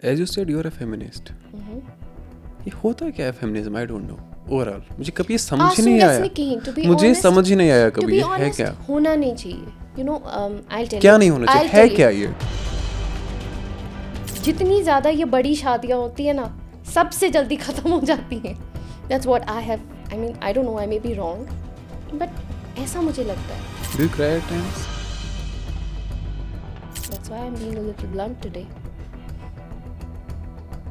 As you said you are a feminist, ये होता क्या है feminism? I don't know overall, मुझे कभी ये समझ ही नहीं आया, मुझे समझ ही नहीं आया कभी ये है क्या, होना नहीं चाहिए, यू नो। आई टेल क्या नहीं होना चाहिए, है क्या ये? जितनी ज्यादा ये बड़ी शादियां होती है ना, सबसे जल्दी खत्म हो जाती हैं. That's what I have, I mean I don't know, I may be wrong, but ऐसा मुझे लगता है. Do you cry at times? That's why I'm being a little blunt today.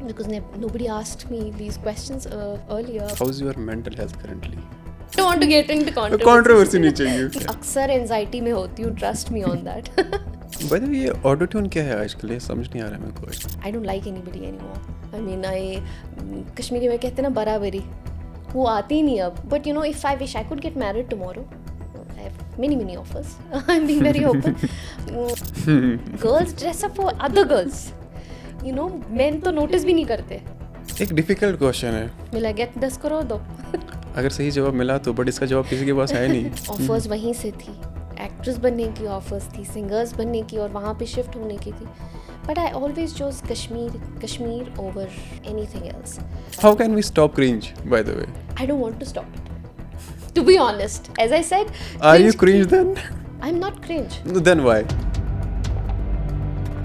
Because nobody asked me these questions earlier. How is your mental health currently? I don't want to get into controversy. Controversy नहीं चाहिए. अक्सर anxiety में होती हूँ, trust me on that. By the way, ये auto tune क्या है आजकल? ये समझ नहीं आ रहा है मेरे को. I don't like anybody anymore. I mean, Kashmiri में कहते हैं ना बराबरी, वो आती ही नहीं अब. But you know, if I wish I could get married tomorrow, I have many offers. I'm being very open. Girls dress up for other girls. You know, men तो नोटिस भी नहीं करते. एक डिफिकल्ट क्वेश्चन है. मिला gate 10 crore दो. अगर सही जवाब मिला तो, बट इसका जवाब किसी के पास है नहीं. ऑफर्स वहीं से थी, एक्ट्रेस बनने की ऑफर्स थी, सिंगर्स बनने की और वहाँ पे शिफ्ट होने की थी. But I always chose Kashmir over anything else. How can we stop cringe, by the way? I don't want to stop it. To be honest, as I said, Are you cringe then? I'm not cringe. Then why?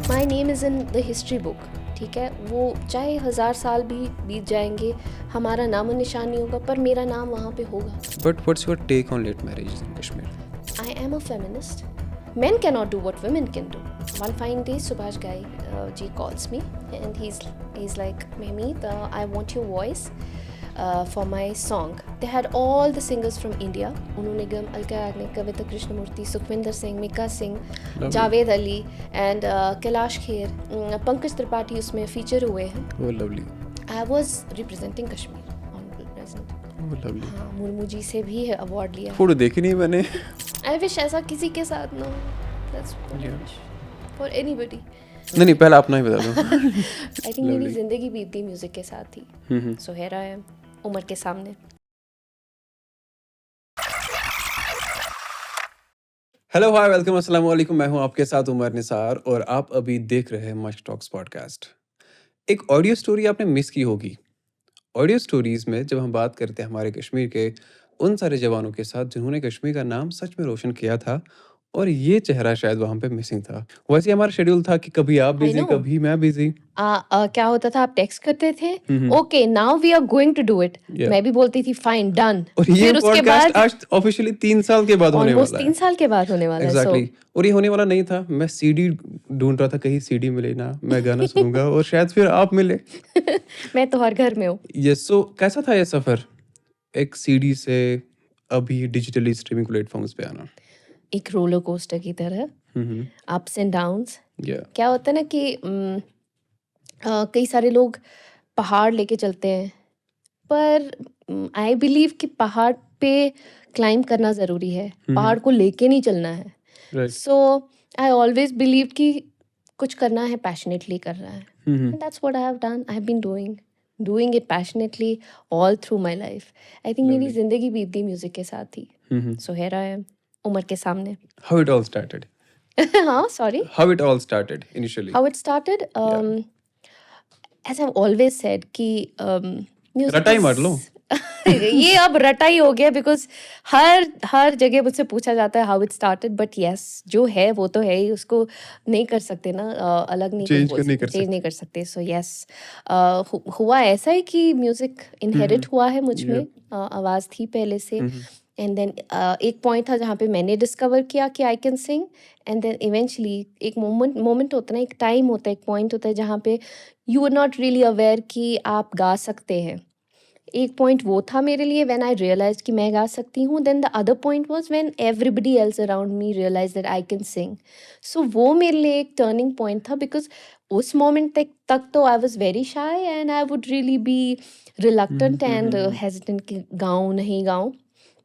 My name is in the history book. ठीक है, वो चाहे 1000 साल भी बीत जाएंगे, हमारा नामो निशान नहीं होगा, पर मेरा नाम वहाँ पे होगा. But what's your take on late marriages in Kashmir? I am a feminist. Men cannot do what women can do. One fine day, Subhash Ghai ji calls me and he's like, Mehmeet, I want your voice. For my song. They had all the singers from India. Unu Nigam, Alka Yagnik, Kavita Krishnamurti, Sukhvinder Singh, Mika Singh, Javed Ali and Kailash Kher. Pankaj Tripathi उसमें feature हुए हैं. Oh, lovely. I was representing Kashmir, honorable president. Oh, lovely. हाँ, मुर्मू जी से भी award लिया. Photo देखी नहीं मैंने. I wish ऐसा किसी के साथ ना. That's what I wish for anybody. नहीं पहले अपना ही बता दो. I think मेरी जिंदगी बीती म्यूजिक के साथ थी. So here I am. Umar के सामने. हेलो हाय वेलकम अस्सलाम वालेकुम, मैं हूं आपके साथ उमर निसार और आप अभी देख रहे हैं मच टॉक्स पॉडकास्ट. एक ऑडियो स्टोरी आपने मिस की होगी. ऑडियो स्टोरीज में जब हम बात करते हैं हमारे कश्मीर के उन सारे जवानों के साथ जिन्होंने कश्मीर का नाम सच में रोशन किया था, और ये चेहरा शायद वहां पे मिसिंग था. वैसे हमारा शेड्यूल था कि कभी आप बिजी कभी मैं बिजी. क्या होता था, आप टेक्स्ट करते थे, okay now we are going to do it, मैं भी बोलती थी फाइन डन. और ये पॉडकास्ट आज ऑफिशियली 3 साल के बाद होने वाला है. 3 साल के बाद होने वाला है. एग्जैक्टली. और ये होने वाला नहीं था. मैं सीडी ढूंढ रहा था, कहीं सीडी मिले ना, मैं गाना सुनूंगा और शायद फिर आप मिले. मैं तो हर घर में हूँ. यस. सो कैसा था ये सफर, एक सीडी से अभी डिजिटली स्ट्रीमिंग प्लेटफॉर्म्स पे आना? एक रोलर कोस्टर की तरह, अप्स एंड डाउन्स. क्या होता है ना कि कई सारे लोग पहाड़ लेके चलते हैं, पर आई बिलीव कि पहाड़ पे क्लाइंब करना ज़रूरी है, पहाड़ को लेके नहीं चलना है. सो आई ऑलवेज बिलीव कि कुछ करना है पैशनेटली करना है. That's what I have done. I have been doing it passionately all through my life. I think मेरी जिंदगी बीत गई म्यूजिक के साथ ही. So here I am, Umar के सामने. How it all started? हाँ, sorry. How it all started initially? How it started? As I've always said कि music रटाई मार लो. ये अब रटाई हो गया, बिकॉज हर जगह मुझसे पूछा जाता है how it started, but yes जो है वो तो है ही, उसको नहीं कर सकते ना, अलग नहीं चेंज नहीं कर सकते. सो यस, हुआ ऐसा है कि म्यूजिक इनहेरिट हुआ है मुझ में. आवाज़ थी पहले से, एंड देन एक पॉइंट था जहाँ पे मैंने डिस्कवर किया कि I can sing, and then eventually एक मोमेंट होता है ना, एक टाइम होता है, एक पॉइंट होता है जहाँ पे you are not really aware कि आप गा सकते हैं. एक पॉइंट वो था मेरे लिए व्हेन आई रियलाइज कि मैं गा सकती हूँ. Then the other point was when everybody else around me realise that I can sing. So वो मेरे लिए एक टर्निंग पॉइंट था, बिकॉज उस मोमेंट तक तो I was very shy and I would really be reluctant and hesitant कि गाऊँ नहीं गाऊँ.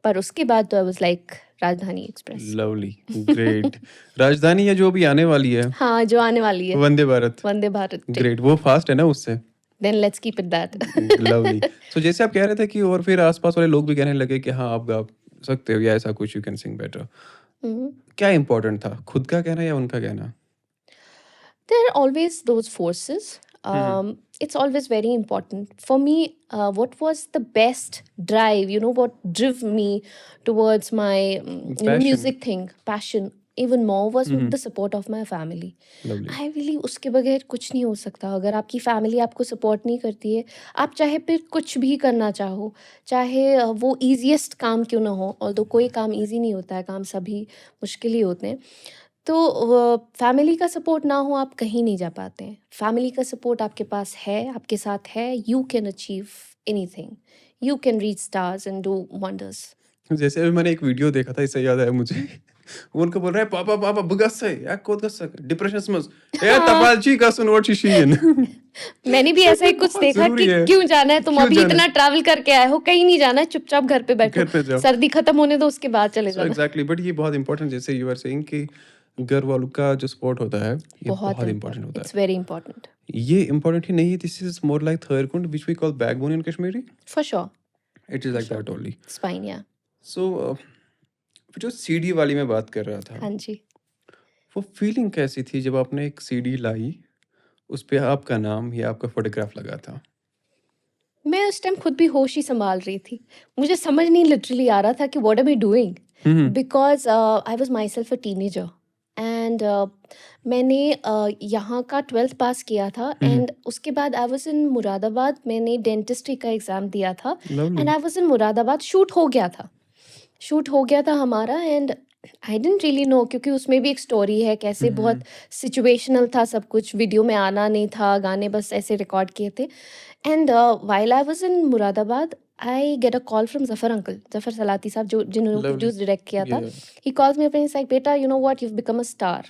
पर उसके बाद तो I was like Rajdhani express. Lovely, great. Rajdhani है जो भी आने वाली है. हाँ, जो आने वाली है. वंदे भारत. ग्रेट. वो फास्ट है ना उससे. Then let's keep it that. Lovely. So जैसे आप कह रहे थे कि और फिर आसपास वाले लोग भी कहने लगे कि हाँ आप गा सकते हो या ऐसा कुछ, यू कैन सिंग बेटर. क्या इम्पोर्टेंट था, खुद का कहना या उनका कहना? There are always those forces. It's always very important for me. What was the best drive, what drove me towards my Passion. music thing, passion even more, was the support of my family. Lovely. I really, उसके बगैर कुछ नहीं हो सकता. अगर आपकी family आपको support नहीं करती है, आप चाहे फिर कुछ भी करना चाहो, चाहे वो ईजीएस्ट काम क्यों ना हो, ऑल्दो कोई काम ईजी नहीं होता है, काम सभी मुश्किल ही होते हैं. तो फैमिली का सपोर्ट ना हो, आप कहीं नहीं जा पाते हैं. फैमिली का सपोर्ट आपके पास है, आपके साथ है, you can achieve anything, you can reach stars and do wonders. जैसे अभी मैंने एक वीडियो देखा था, इससे याद आया मुझे. वो उनको बोल रहा है, पापा पापा बगस्से या कोद गस्सा डिप्रेशन मस ए तपालची का सुन व्हाट शी इन. मैंने भी ऐसा ही कुछ बहुत देखा जरूरी कि है. क्यों जाना है, तुम क्यों अभी जाना इतना ट्रैवल करके आए हो, कहीं नहीं जाना है, चुपचाप घर पे बैठो, घर पे जाओ. सर्दी खत्म होने दो, उसके बाद चले सो जाना. एग्जैक्टली, बट ये बहुत इंपॉर्टेंट, जैसे यू आर सेइंग कि घर वालों का जो सपोर्ट होता है, ये बहुत बहुत इंपॉर्टेंट होता इट्स वेरी इंपॉर्टेंट. है. ये इंपॉर्टेंट ही नहीं है, this is more like third कुंड which we call backbone in Kashmiri. For sure. It is like that only. Spine, yeah. So जो सीडी वाली मैं बात कर रहा था, हाँ जी. वो फीलिंग कैसी थी जब आपने एक सीडी लाई, उस पे आपका नाम या आपका फोटोग्राफ लगा था? मैं उस टाइम खुद भी होश ही संभाल रही थी. मुझे समझ नहीं लिटरली आ रहा था कि what am I doing, because I was my self a teenager. And मैंने यहाँ का 12th पास किया था, एंड उसके बाद आई वाज इन मुरादाबाद. मैंने डेंटिस्ट्री का एग्ज़ाम दिया था, and I was in Moradabad. Shoot हो गया था हमारा, and I didn't really know, क्योंकि उसमें भी एक स्टोरी है कैसे बहुत सिचुएशनल था सब कुछ. वीडियो में आना नहीं था, गाने बस ऐसे रिकॉर्ड किए थे. And while I was in Moradabad, I get a call from Zafar uncle, Zafar Salati साहब, जिन्होंने Lovely. प्रोड्यूस डायरेक्ट किया था. Yeah. He calls me up and he's like, "Beta, you know what? You've become a star."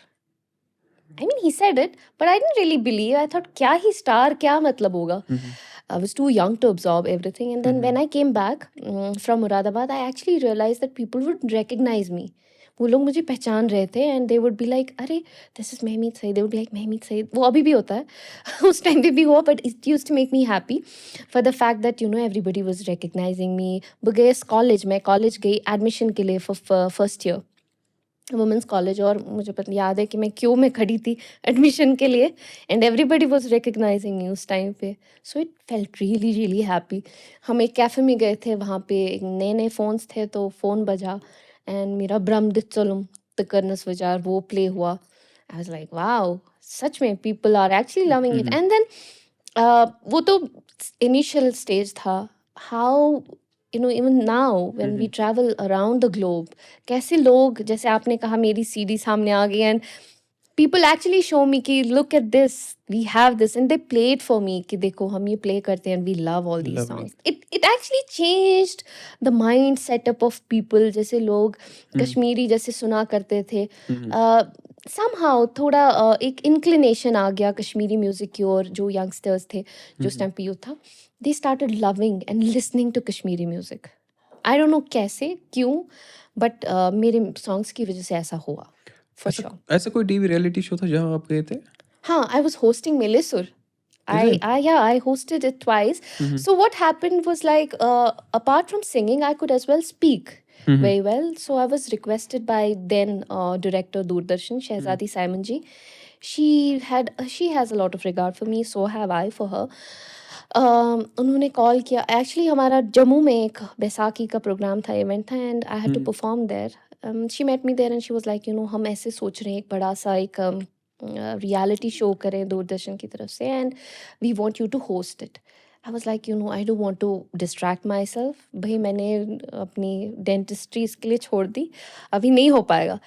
I mean, he said it, but I didn't really believe. I thought, क्या ही star, क्या मतलब होगा? I was too young to absorb everything. And then when I came back from Muradabad, I actually realized that people would recognize me. वो लोग मुझे पहचान रहे थे, and they would be like, अरे this is Mehmeet Saeed. They would be like, Mehmeet Saeed. वो अभी भी होता है, उस टाइम पे भी हुआ, but it used to make me happy for the fact that everybody was recognizing me. बगैस college, मैं कॉलेज गई एडमिशन के लिए for first year women's college, और मुझे पता याद है कि मैं क्यों में खड़ी थी एडमिशन के लिए, एंड एवरीबडी वाज रिकग्नाइजिंग मी उस टाइम पे. So it felt really really happy. हम एक कैफ़े में गए थे, वहाँ पे नए नए फ़ोन्स थे, तो फ़ोन बजा एंड मेरा ब्रह्म दित्सलुम तकरनस विचार वो प्ले हुआ. आई वाज लाइक वाओ, सच में people are actually loving it. And then वो तो इनिशियल स्टेज था. How even now when we travel around the globe, कैसे लोग, जैसे आपने कहा मेरी सीडी सामने आ गई, and people actually show me कि look at this, we have this, and they play it for me कि देखो हम ये play करते हैं, and we love all these Lovely. songs. It actually changed the mind setup of people. जैसे लोग कश्मीरी जैसे सुना करते थे, somehow थोड़ा एक inclination आ गया कश्मीरी म्यूजिक की ओर. जो यंगस्टर्स थे, जो उस टाइम पे यूथ था, they started loving and listening to Kashmiri music. I don't know कैसे, क्यों, but मेरे songs की वजह से ऐसा हुआ, for sure. ऐसा कोई टीवी रियलिटी शो था जहाँ आप गए थे? हाँ, I was hosting Melisur. I hosted it twice. So what happened was like, apart from singing, I could as well speak very well. So I was requested by then director Doordarshan, Shehzadi Simon ji. She has a lot of regard for me, so have I for her. उन्होंने call किया. Actually हमारा जम्मू में एक बैसाखी का programme था, event था, and I had to perform there. She met me there and she was like, हम ऐसे सोच रहे हैं एक बड़ा सा एक रियलिटी शो करें दूरदर्शन की तरफ से, and we want you to host it. I was like, I don't want to distract myself. भाई मैंने अपनी डेंटिस्ट्री इसके लिए छोड़ दी, अभी नहीं हो पाएगा.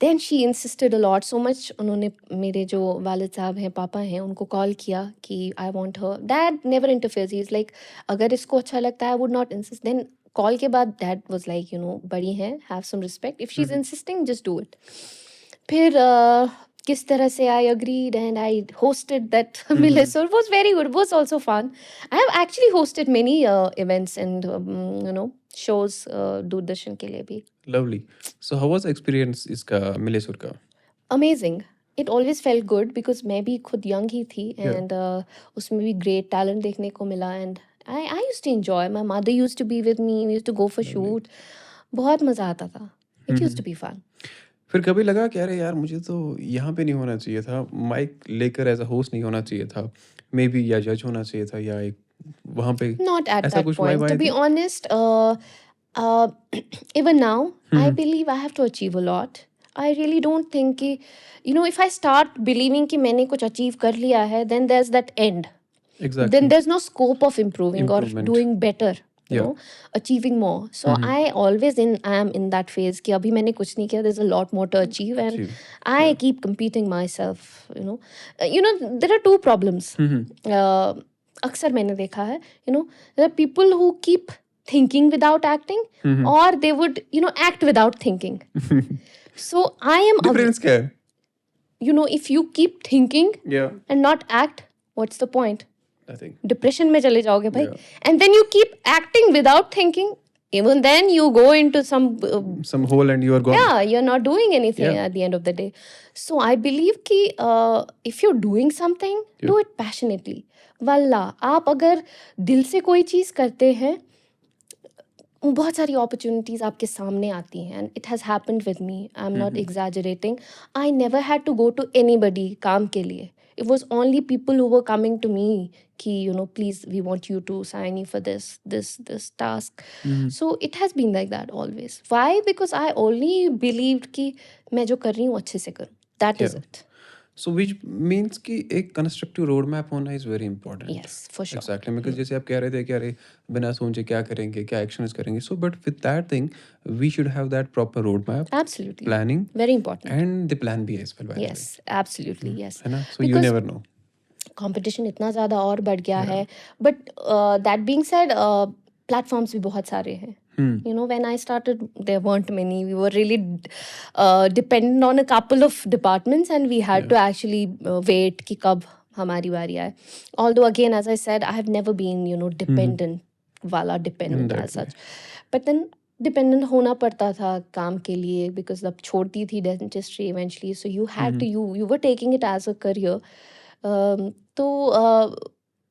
Then she insisted a lot so much. उन्होंने मेरे जो वालिद साहब हैं, पापा हैं, उनको कॉल किया कि I want her. Dad never interferes, he is like अगर इसको अच्छा लगता है, I would not insist. Then call के बाद डैड वाज लाइक, बड़ी हैं, have some respect, if she is insisting just do it. फिर किस तरह से I agreed and I hosted that Melisur. Was very good, was also fun. I have actually hosted many events and shows Doordarshan के लिए भी. Lovely. So how was the experience इसका Melisur का? Amazing. It always felt good because मैं भी खुद young ही थी, and उसमें भी great talent देखने को मिला, and I used to enjoy. My mother used to be with me. We used to go for shoot. बहुत मज़ा आता था. It used to be fun. फिर कभी लगा कि अरे यार मुझे तो यहाँ पे नहीं होना चाहिए था, माइक लेकर एज़ अ होस्ट नहीं होना चाहिए था, मे बी या जज होना चाहिए था या एक वहाँ पे Not at ऐसा that कुछ vibe point. To I be थी? honest, uh, even now, hmm, I hmm. believe I have to achieve a lot. I really don't think कि, if I start believing कि मैंने कुछ achieve कर लिया है, then there's that end. Then exactly, there's no scope of improving or improvement, doing better, या achieving more. So hmm, hmm, I always am in that phase कि अभी मैंने कुछ नहीं किया, there's a lot more to achieve, and achieve, I या keep competing myself. There are two problems. हुँ, हुँ, अक्सर मैंने देखा है, there are people who keep thinking without acting, hmm, hmm. or they would act without thinking. So I am difference क्या है? if you keep thinking या and not act, what's the point? Nothing, depression में चले जाओगे भाई. या And then you keep acting without thinking, even then you go into some some hole and you are gone, yeah, you're not doing anything या at the end of the day. So I believe कि if you're doing something, या do it passionately. वल्ला आप अगर दिल से कोई चीज़ करते हैं, बहुत सारी अपॉर्चुनिटीज़ आपके सामने आती हैं. And it has happened with me, I am hmm, not hmm, exaggerating. I never had to go to anybody काम के लिए. It was only people who were coming to me कि please we want you to sign you for this task. Hmm, hmm, so it has been like that always. Why? Because I only believed कि मैं जो कर रही हूँ अच्छे से करूँ. दैट या is it. So which means कि एक कंस्ट्रक्टिव रोड मैप होना is very important. Yes, for sure. Exactly, because जैसे आप कह रहे थे कि अरे बिना सोचे क्या करेंगे, क्या एक्शंस करेंगे, so but with that thing we should have that proper road map, absolutely. Planning very important. And the plan B as well, by the way, yes, absolutely. Yes. है ना? So you because never know. Competition इतना ज़्यादा और बढ़ गया या है. But that being said, platforms भी बहुत सारे हैं. When I started, there weren't many. We were really dependent on a couple of departments, and we had या to actually wait कि कब हमारी बारी आए. Although again, as I said, I have never been dependent वाला इन dependent that as way, such. But then dependent होना पड़ता था काम के लिए, बिकॉज अब छोड़ती थी dentistry eventually. So you had to you were taking it as a career. तो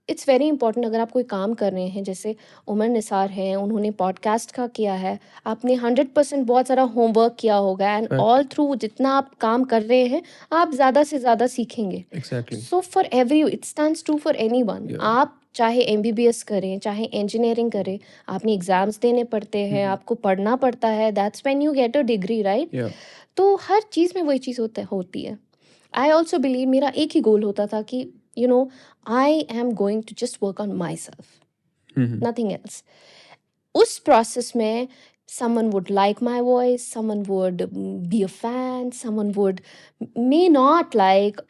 इट्स वेरी इंपॉर्टेंट. अगर आप कोई काम कर रहे हैं, जैसे उमर निसार हैं, उन्होंने पॉडकास्ट का किया है, आपने 100% बहुत सारा होमवर्क किया होगा, एंड फैक्ट, ऑल थ्रू जितना आप काम कर रहे हैं, आप ज़्यादा से ज़्यादा सीखेंगे. Exactly, so for every it stands true for any one. या आप चाहे MBBS करें, चाहे इंजीनियरिंग करें, आपने एग्जाम्स देने पड़ते हैं, आपको पढ़ना पड़ता है. That's when you get a degree, right? या तो हर चीज़ में वही चीज़ होती है. आई ऑल्सो बिलीव, मेरा एक ही गोल होता था कि I am going to just work on myself, nothing else. उस प्रोसेस में someone would like my voice, someone would be a fan, someone would may not like,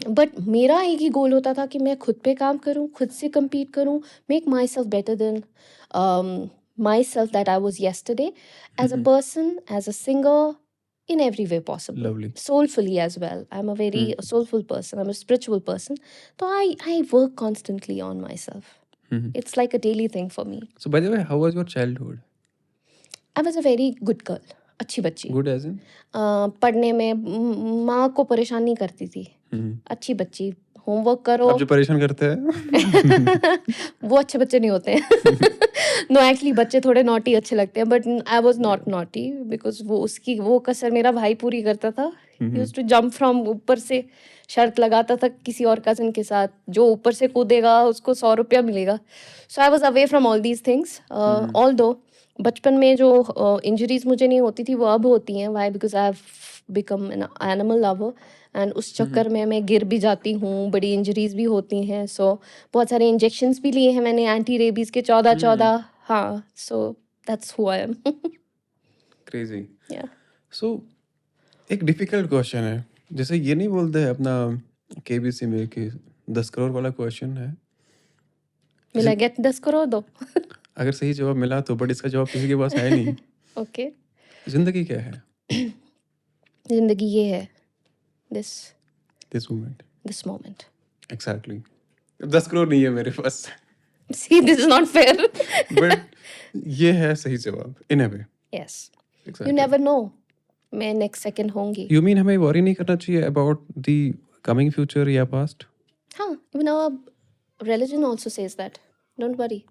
but मेरा एक ही गोल होता था कि मैं खुद पे काम करूं, खुद से compete करूं, make myself better than myself that I was yesterday, as a person, as a singer, in every way possible. Lovely, Soulfully as well. I'm a very soulful person. I'm a spiritual person. So I work constantly on myself. It's like a daily thing for me. So by the way how was your childhood? I was a very good girl. अच्छी बच्ची. Good as in? पढ़ने में माँ को परेशान नहीं करती थी. अच्छी बच्ची. होमवर्क करो. आप जो परेशान करते हैं वो अच्छे बच्चे नहीं होते हैं. नो, एक्चुअली बच्चे थोड़े नॉटी अच्छे लगते हैं, but I was not naughty, because वो कसर मेरा भाई पूरी करता था. He used to jump from, ऊपर से शर्त लगाता था किसी और कजन के साथ, जो ऊपर से कूदेगा उसको 100 रुपया मिलेगा. So I was away from all these things. Although बचपन में जो इंजरीज मुझे नहीं होती थी, वो अब होती हैं. Why? Because I have become an animal lover, and उस चक्कर में मैं गिर भी जाती हूँ, बड़ी इंजरीज भी होती हैं. सो बहुत सारे इंजेक्शंस भी लिए हैं मैंने, एंटी रेबीज के 14. हाँ, so that's who I am. Crazy. या. सो एक डिफिकल्ट क्वेश्चन है, जैसे ये नहीं बोलते हैं अपना केबीसी में कि 10 करोड़ वाला क्वेश्चन है, मिला गेट 10 करोड़ दो. अगर सही जवाब मिला तो, बट इसका जवाब किसी के पास है नहीं. ओके. जिंदगी क्या है? जिंदगी ये है, this moment. This moment. Exactly. 10 crore नहीं है मेरे पास, see, this is not fair. But ये है सही जवाब in a way. Yes. You never know, मैं नेक्स्ट सेकंड होंगी. यू मीन हमें वरी नहीं करना चाहिए अबाउट द कमिंग फ्यूचर या पास्ट? हाँ, even our religion also says that, don't worry.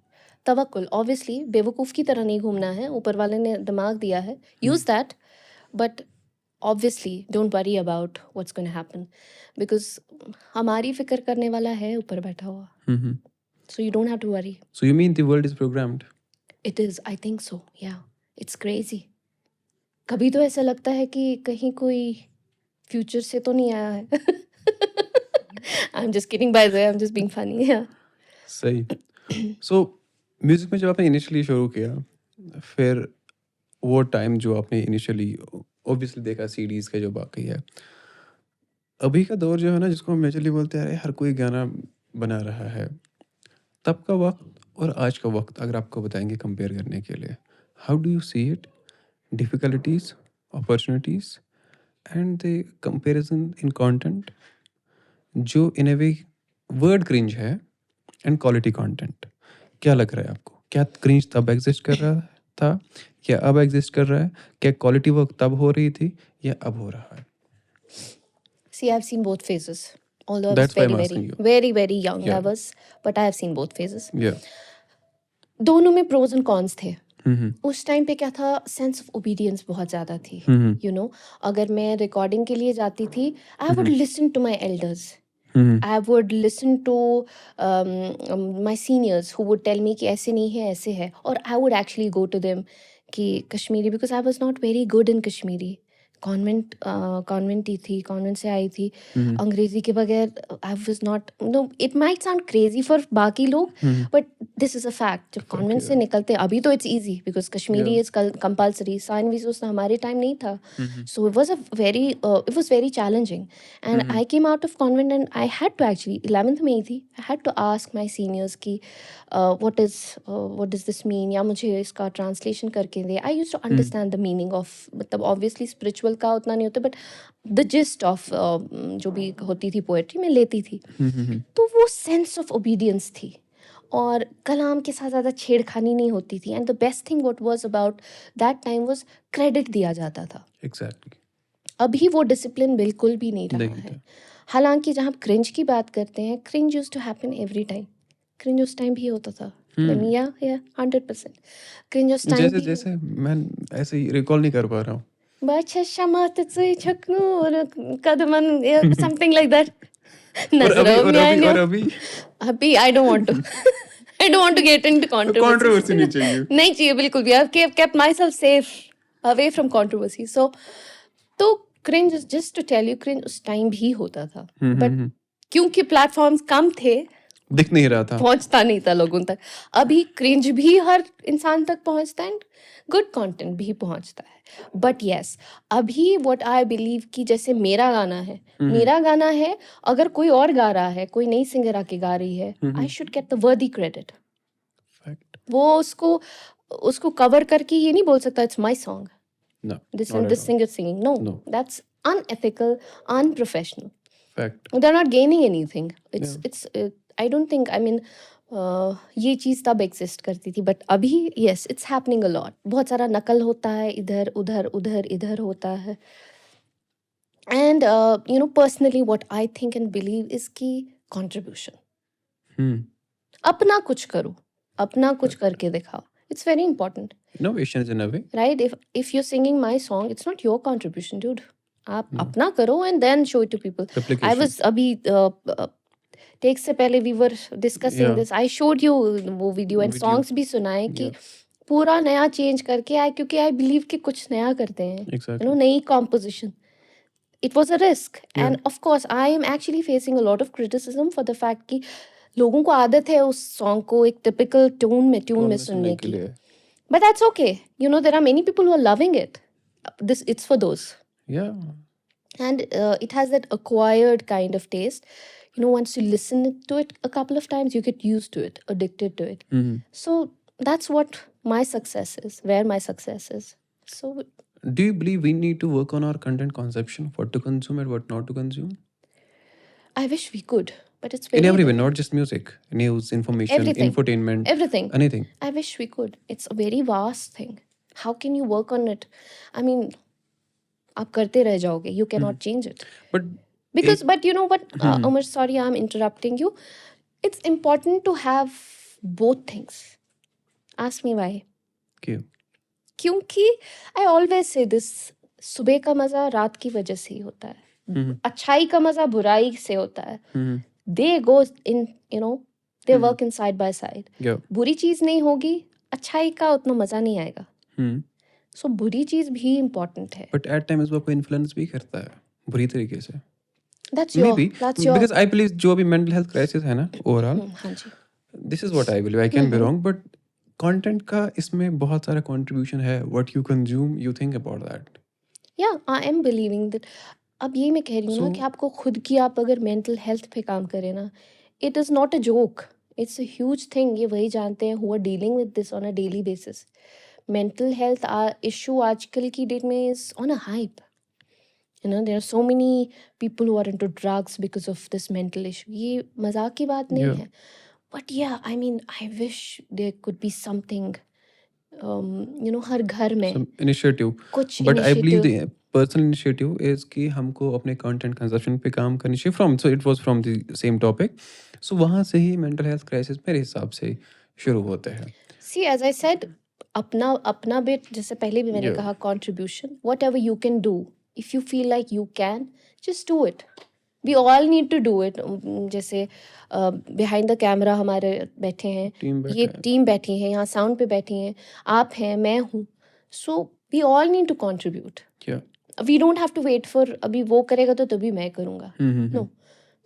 तवक्कुल, ऑब्वियसली बेवकूफ़ की तरह नहीं घूमना है. ऊपर वाले ने दिमाग दिया है, use that, but obviously don't worry about what's going to happen because हमारी फिक्र करने वाला है ऊपर बैठा हुआ. Mm-hmm. So you don't have to worry. So you mean the world is programmed? It is, I think so. Yeah, it's crazy. कभी तो ऐसा लगता है कि कहीं कोई फ्यूचर से तो नहीं आया है. I'm just kidding, by the way. I'm just being funny. Yeah. सही. So म्यूजिक में जब आपने इनिशियली शुरू किया, फिर वो टाइम जो आपने इनिशियली ऑब्वियसली देखा सीडीज के जो बाकी है, अभी का दौर जो है ना जिसको हम नेचुरली बोलते हैं हर कोई गाना बना रहा है, तब का वक्त और आज का वक्त अगर आपको बताएंगे कंपेयर करने के लिए, how do you see it, difficulties, opportunities and the comparison in content जो इन ए वे वर्ड क्रिंज है एंड क्वालिटी कंटेंट, क्या लग रहा है आपको? क्या क्रिंज तब एग्जिस्ट कर रहा था या अब एग्जिस्ट कर रहा है? क्या क्वालिटी वर्क तब हो रही थी या अब हो रहा है? See, I've seen both phases. Although I was That's why very, I'm very, asking you. very, very young, I Yeah. was, but I have seen both phases. Yeah. दोनों में pros and cons थे. हम्म उस time पे क्या था, sense of obedience बहुत ज़्यादा थी. हम्म यू नो, अगर मैं रिकॉर्डिंग के लिए जाती थी, I would listen to my elders. Hmm I would listen to my seniors who would tell me कि ऐसे नहीं है, ऐसे है. और I would actually go to them कि Kashmiri, because I was not very good in Kashmiri. Convent ही थी, कॉन्वेंट से आई थी. अंग्रेजी के बगैर I was not, no it might sound crazy for बाकी लोग, but this is a fact. जब कॉन्वेंट से निकलते, अभी तो it's easy because Kashmiri is compulsory. साइनवीज उस हमारे टाइम नहीं था. So it was very challenging and I came out of convent and I had to actually 11th में ही थी, I had to ask my seniors की व्हाट डज दिस मीन, या मुझे इसका ट्रांसलेशन करके दे. I used to understand the meaning of, मतलब ऑब्वियसली स्पिरिचुअल का उतना नहीं होता, बट द जिस्ट ऑफ जो भी होती थी पोएट्री में लेती थी. तो वो सेंस ऑफ ओबीडियंस थी और कलाम के साथ ज़्यादा छेड़खानी नहीं होती थी. And the best thing what was about that time was credit दिया जाता था. एग्जैक्टली. अभी वो डिसिप्लिन बिल्कुल भी नहीं रहा नहीं है. था. हालांकि जहाँ क्रिंज की बात करते हैं, cringe used to happen every time. Cringe उस टाइम भी होता था. या 100% क्रिंज उस टाइम जैसे भी. जैसे मैं ऐसे ही रिकॉल नहीं कर पा रहा हूँ. बच्चा शमत से छकनूर कदमन something like that. और नजरों अभी में आने. और अभी अभी I don't want to I don't want to get into controversy. Controversy नहीं चाहिए. नहीं चाहिए बिल्कुल भी. I've kept myself safe away from controversy. So तो cringe, just to tell you, cringe उस टाइम भी होता था, but क्योंकि प्लेटफॉर्म्स कम थे, दिख नहीं रहा था. पहुंचता नहीं था लोगों तक. अभी क्रिंज भी हर इंसान तक पहुंचता है, गुड कंटेंट भी पहुंचता है. बट यस, अभी व्हाट आई बिलीव कि जैसे मेरा गाना है, अगर कोई और गा रहा है, कोई नई सिंगर आके गा रही है, आई शुड गेट द वर्दी क्रेडिट. फैक्ट. वो उसको कवर करके ये नहीं बोल सकता it's my song, No. this not at all. singer singing. No, No. that's unethical, unprofessional. Fact. They're not gaining anything. It's I don't think, I mean, ये चीज़ तब एग्जिस्ट करती थी, बट अभी yes it's happening a lot. बहुत सारा नकल होता है, इधर उधर इधर होता है. And you know, personally what I think and believe is की कंट्रीब्यूशन. अपना कुछ करो, अपना कुछ करके दिखाओ. It's very important. Innovation is in a way. Right? If you singing my song, it's not your contribution dude. आप अपना करो and then show it to people. I was अभी टेक से पहले we were discussing this, I showed you वो video and songs भी सुनाए कि पूरा नया चेंज करके आए, क्योंकि आई बिलीव कि कुछ नया करते हैं, Exactly. यू नो, नई composition. It was a risk and of course I am actually facing a lot of criticism for the fact कि लोगों को आदत है उस सॉन्ग को एक टिपिकल ट्यून में सुनने की. But that's okay. You know, there are many people who are loving it. It's for those. Yeah. And it has that acquired kind of taste. You know, once you listen to it a couple of times, you get used to it, addicted to it. So that's what my success is, where my success is. So Do you believe we need to work on our content conception, what to consume and what not to consume? I wish we could, but it's In very every way, not just music, news, information, Everything. infotainment, everything. anything. I wish we could. It's a very vast thing. How can you work on it? I mean, आप करते रह जाओगे. You cannot change it. But Because, but you know what, Umar, sorry, I'm interrupting you. It's important to have both things. Ask me why. क्यों? Kyunki I always say this सुबह का मजा रात की वजह से ही होता है, अच्छाई का मजा बुराई से होता है। They go in they work in side by side. बुरी चीज नहीं होगी, अच्छाई का उतना मजा नहीं आएगा। सो बुरी चीज भी इम्पोर्टेंट है। बट एट टाइम्स वो आपको इन्फ्लुएंस भी करता है बुरी तरीके से। That's your Maybe because I believe जो अभी mental health crisis है ना overall, हाँ जी। this is what I believe. I can be wrong, but content का इसमें बहुत सारा contribution है. What you consume, you think about that. Yeah, I am believing that. अब ये मैं कह रही हूँ ना So कि आपको खुद की आप अगर मेंटल हेल्थ पे काम करें ना, it is not a joke, it's a huge thing. ये वही जानते हैं who are dealing with this on a daily basis. Mental health issue आजकल की डेट में is on a hype. there are so many people who are into drugs because of this mental issue. ये मजाक की बात नहीं yeah, है, but yeah, I mean, I wish there could be something, हर घर में some initiative. कुछ But I believe initiative. the personal initiative is कि हमको अपने content consumption पे काम करनी चाहिए. From so it was from the same topic. So वहाँ से ही mental health crisis मेरे हिसाब से शुरू होते हैं. सी एज आई सेड, अपना अपना बिट, जैसे पहले भी मैंने Yeah. कहा, contribution, whatever you can do, if you feel like you can, just do it. We all need to do it. जैसे बिहाइंड द कैमरा हमारे बैठे हैं, Team ये बैठा है. टीम बैठी है, यहाँ साउंड पे बैठी हैं, आप हैं, मैं हूँ। So we all need to contribute. Yeah. We don't have to wait for अभी वो करेगा तो तभी मैं करूँगा। No,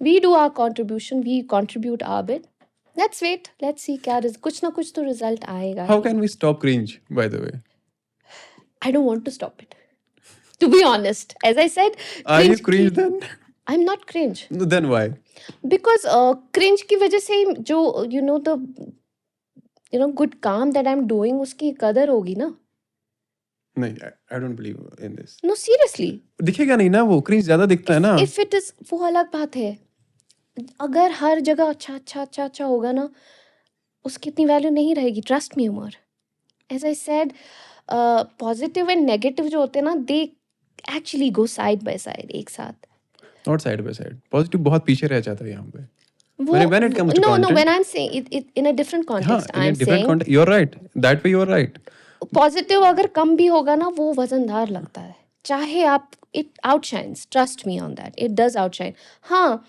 we do our contribution, we contribute our bit. Let's wait, let's see क्या कुछ ना कुछ तो रिजल्ट आएगा How he. can we stop cringe, by the way? I don't want to stop it. To be honest, as I said, Are you cringe cringe की, then? I'm not cringe No, then why? because cringe की वजह से ही जो the good काम that I'm doing उसकी कदर होगी ना। नहीं, I don't believe in this. No, seriously, दिखेगा नहीं ना, वो cringe ज्यादा दिखता है ना. if it is, वो अलग बात है। अगर हर जगह अच्छा अच्छा अच्छा अच्छा होगा ना, उसकी इतनी वैल्यू नहीं रहेगी। Trust me Umar, as I said, positive and negative जो होते हैं ना, they actually go side by side, एक साथ। Not side by side. Positive बहुत पीछे रह जाता है यहाँ पे. वो When it comes to no, content, when I'm saying it in a different हाँ, context, in a I'm different saying context, you're right. That way you're right. Positive अगर कम भी होगा ना, वो वजनदार लगता है। चाहे आप, it outshines, trust me on that, it does outshine. हाँ,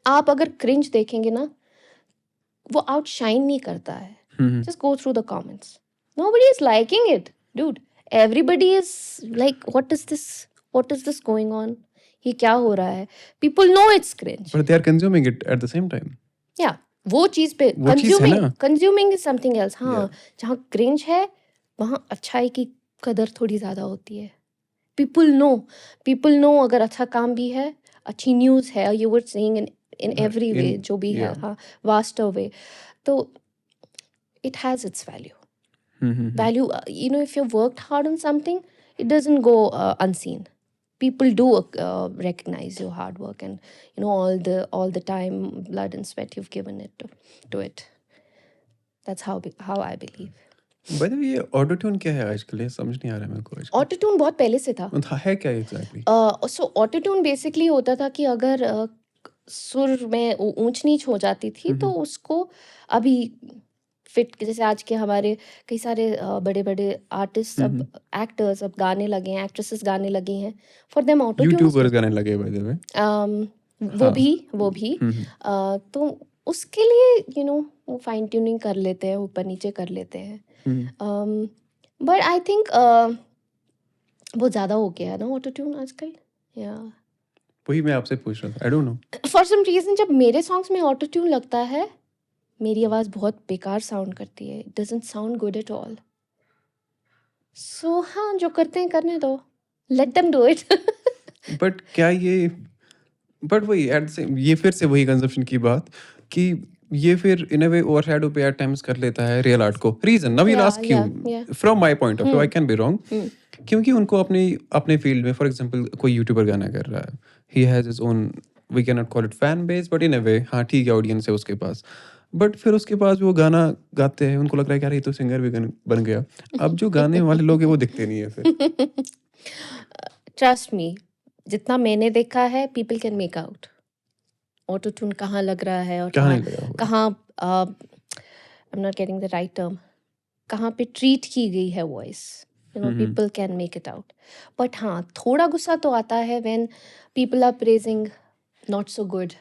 आप अगर क्रिंज देखेंगे ना, वो आउटशाइन नहीं करता है। Just go through the comments, nobody is liking it, dude. Everybody is like, what is this going on, ये क्या हो रहा है? People know it's cringe, But they are consuming it at the same time. या वो चीज पे वो चीज़ है ना। Consuming is something else. हाँ, Yeah. जहाँ क्रिंज है वहाँ अच्छाई की कदर थोड़ी ज्यादा होती है। पीपल नो अगर अच्छा काम भी है, अच्छी न्यूज़ है, you were saying in every way, जो भी है, yeah. हाँ, वास्ट वे, तो it has its value. If you worked hard on something, it doesn't go unseen. People do recognize your hard work and all the time, blood and sweat you've given it to it. That's how I believe. By the way, ये auto tune क्या है आजकल? ये समझ नहीं आ रहा है मेरे को आजकल. ऑटो ट्यून बहुत पहले से था। है क्या एग्जैक्टली? सो ऑटो ट्यून बेसिकली होता था कि अगर सुर में ऊंच नीच हो जाती थी, तो उसको अभी फिट, जैसे आज के हमारे कई सारे बड़े बड़े आर्टिस्ट, अब एक्टर्स अब गाने लगे हैं, एक्ट्रेसेस गाने लगी हैं, फॉर देम ऑटो यूट्यूबर्स गाने लगे बाय द वे. वो भी तो उसके लिए वो फाइन ट्यूनिंग कर लेते हैं, ऊपर नीचे कर लेते हैं। बट आई थिंक बहुत ज़्यादा हो गया है ना ऑटो ट्यून आजकल। या वही मैं आपसे पूछ रहा था. I don't know. For some reason जब मेरे सॉन्ग्स में ऑटो ट्यून लगता है, मेरी आवाज़ बहुत बेकार साउंड करती है, it doesn't sound good at all. So हाँ, जो करते हैं करने दो, let them do it. But क्या ये, बट वही एट सेम, ये फिर से वही कंजप्शन की बात कि ये फिर इन अ वे ओवरशैडो पे एट टाइम्स कर लेता है रियल आर्ट को. Reason now will ask you from my point of view, I can be wrong, क्योंकि उनको अपने फील्ड में, फॉर एग्जांपल कोई यूट्यूबर गाना कर रहा है, he has his own, we can not call it fan base, but in a way हाँ ठीक है, ऑडियंस है उसके पास. बट फिर उसके पास वो गाना गाते हैं, उनको लग रहा है कि यार ये तो सिंगर भी बन गया. अब जो गाने वाले लोग हैं वो दिखते नहीं है फिर. ट्रस्ट मी, जितना मैंने देखा है, people can make out auto tune कहाँ लग रहा है और कहाँ नहीं लगा हुआ. कहाँ, I am not getting the right term, कहाँ पे ट्रीट की गई है voice. people can make it out. But हाँ, थोड़ा गुस्सा तो आता है when people are praising not so good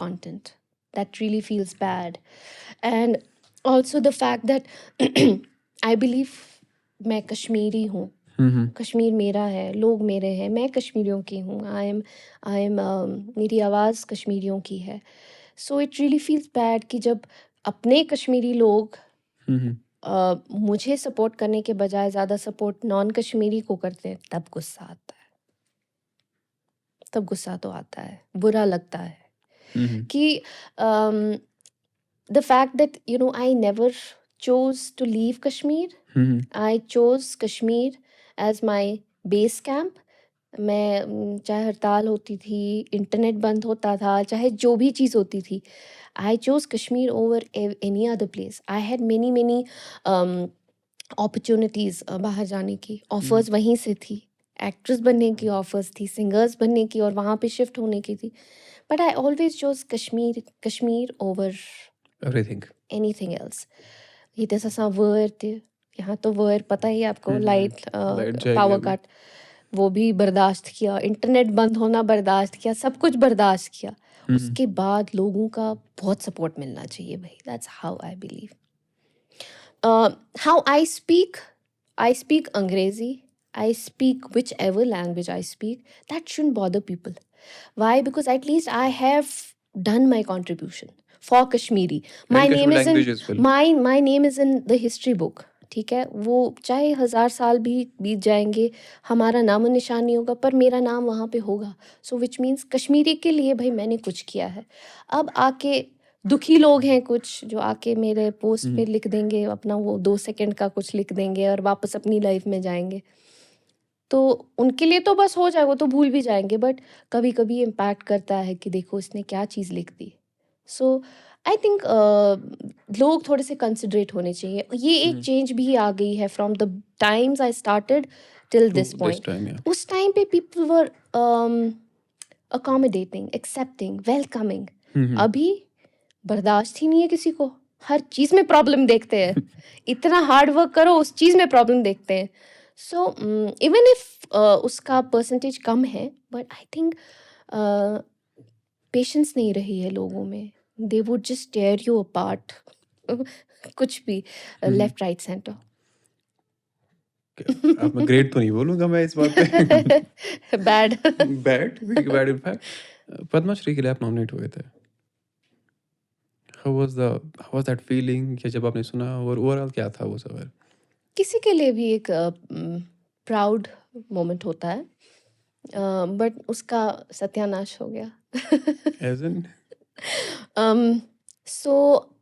content. That really feels bad. And also the fact that I believe मैं कश्मीरी हूँ, कश्मीर मेरा है, लोग मेरे हैं, मैं कश्मीरियों की हूँ, आई एम मेरी आवाज़ कश्मीरियों की है. So it really feels bad कि जब अपने कश्मीरी लोग मुझे सपोर्ट करने के बजाय ज़्यादा सपोर्ट नॉन कश्मीरी को करते हैं, तब गुस्सा आता है. तब गुस्सा तो आता है, बुरा लगता है कि the fact that I never chose to leave Kashmir. I chose Kashmir as my base camp. मैं चाहे हड़ताल होती थी, इंटरनेट बंद होता था, चाहे जो भी चीज़ होती थी, I chose Kashmir over any other place. I had many opportunities बाहर जाने की, ऑफर्स वहीं से थी, एक्ट्रेस बनने की ऑफर्स थी, सिंगर्स बनने की और वहाँ पे शिफ्ट होने की थी. But I always chose Kashmir over anything else. ये जैसा वर्ड थे, यहाँ तो वर्ड पता ही है आपको, लाइट पावर कट, वो भी बर्दाश्त किया, इंटरनेट बंद होना बर्दाश्त किया, सब कुछ बर्दाश्त किया. उसके बाद लोगों का बहुत सपोर्ट मिलना चाहिए भाई. That's how I believe. How I speak अंग्रेजी, I speak whichever language I speak, that shouldn't bother people. Why? Because at least I have done my contribution for Kashmiri. My name is in the history book. ठीक है, वो चाहे 1000 साल भी बीत जाएंगे, हमारा नाम निशान नहीं होगा, पर मेरा नाम वहाँ पे होगा. सो विच मीन्स कश्मीरी के लिए भाई मैंने कुछ किया है. अब आके दुखी लोग हैं कुछ जो आके मेरे पोस्ट पे लिख देंगे अपना वो 2 सेकंड का कुछ लिख देंगे और वापस अपनी लाइफ में जाएंगे, तो उनके लिए तो बस हो जाए, वो तो भूल भी जाएंगे. बट कभी कभी इम्पैक्ट करता है कि देखो इसने क्या चीज़ लिख दी. सो आई थिंक लोग थोड़े से कंसिडरेट होने चाहिए. ये एक चेंज भी आ गई है from the times I started till this point. उस टाइम पे people were accommodating, accepting, welcoming. अभी बर्दाश्त ही नहीं है किसी को, हर चीज़ में प्रॉब्लम देखते हैं. इतना हार्ड वर्क करो, उस चीज़ में प्रॉब्लम देखते हैं. सो इवन इफ उसका परसेंटेज कम है, बट आई थिंक पेशेंस नहीं रही है लोगों में. They would just tear you apart, कुछ भी, लेफ्ट राइट सेंटर. अब मैं ग्रेट तो नहीं बोलूंगा मैं इस बात पे. बैड इनफैक्ट पद्मश्री के लिए आप नॉमिनेट हुए थे. हाउ वाज दैट फीलिंग कि जब आपने सुना, और ओवरऑल क्या था वो सफर? किसी के लिए भी एक प्राउड मोमेंट होता है, बट उसका सत्यानाश हो गया. As in? सो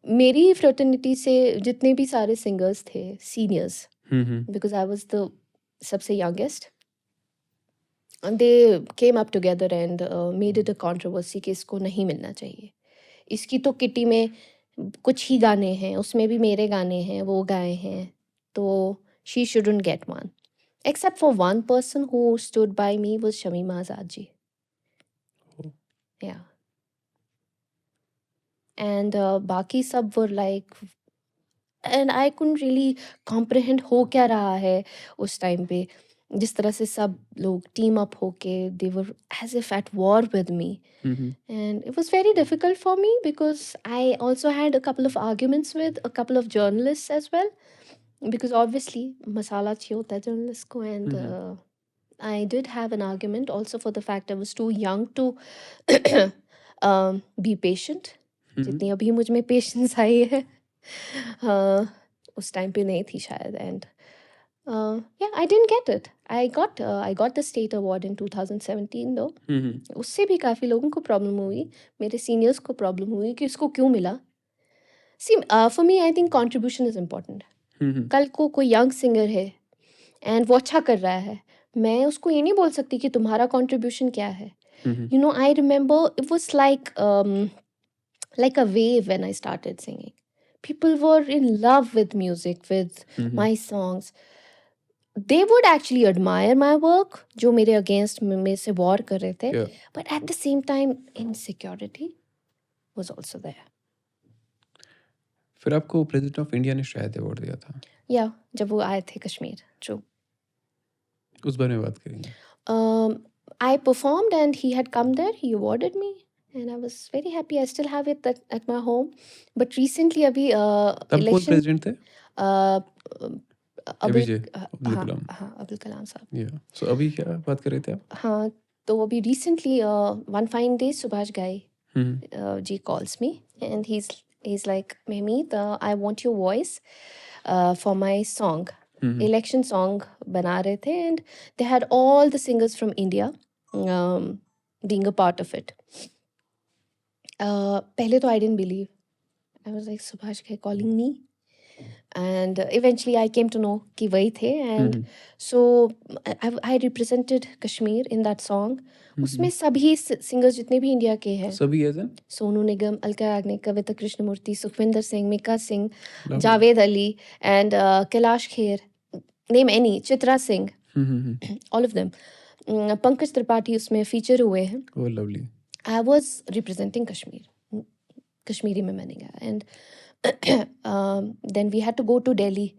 मेरी फ्रेटर्निटी से जितने भी सारे सिंगर्स थे, seniors, because I was the सबसे youngest, they came up together and made it a controversy कि इसको नहीं मिलना चाहिए. इसकी तो किटी में कुछ ही गाने हैं, उसमें भी मेरे गाने हैं, वो गाए हैं, तो she shouldn't get one. Except for one person who stood by me was Shamima Azad ji. Yeah. And बाकी सब were like, and I couldn't really comprehend हो क्या रहा है उस टाइम पे. जिस तरह से सब लोग टीम अप होके, they were as if at war with me. And it was very difficult for me because I also had a couple of arguments with a couple of journalists as well. Because obviously masala चाहिए होता है journalist को, and I did have an argument also for the fact I was too young to be patient. जितनी अभी मुझ में patience आई है, उस टाइम पे नहीं थी शायद. And yeah, I didn't get it. I got the state award in 2017 though. उससे भी काफ़ी लोगों को प्रॉब्लम हुई, मेरे सीनियर्स को प्रॉब्लम हुई कि उसको क्यों मिला. See, for me I think contribution is important. कल को कोई यंग सिंगर है एंड वो अच्छा कर रहा है, मैं उसको ये नहीं बोल सकती कि तुम्हारा कंट्रीब्यूशन क्या है. You know, I remember it was like a wave when I started singing. People were in love with music, with my songs. They would actually admire my work, जो मेरे against में से war कर रहे थे. But at the same time, insecurity was also there. फिर आपको president of India ने शायद अवार्ड दिया था. या जब वो आए थे कश्मीर. ट्रू. उस बारे में बात करेंगे। I performed and he had come there. He awarded me, and I was very happy. I still have it at my home. But recently, अभी तब कौन election प्रेसिडेंट थे? अब्दुल एपीजे अब्दुल हाँ कलाम। हाँ अब्दुल कलाम साहब। या सो अभी क्या बात कर रहे थे आप? हाँ, तो अभी recently one fine day Subhash Ghai ji calls me and he's like, Mehmeet, I want your voice for my song. Election song बना रहे थे and they had all the singers from India being a part of it. पहले तो I didn't believe. I was like, Subhash Ghai calling me? And eventually I came to know कि वही थे and so I represented Kashmir in that song. उसमें सभी singers जितने भी India के हैं, सभी as an Sonu Nigam, Alka Yagnik, Kavita Krishnamurthy, Sukhwinder Singh, Mika Singh, Javed Ali and Kailash Kher, name any, Chitra Singh, all of them. Pankaj Tripathi उसमें फीचर हुए हैं. Oh lovely. I was representing Kashmir. कश्मीरी में मैंने गाया and then we had to go to Delhi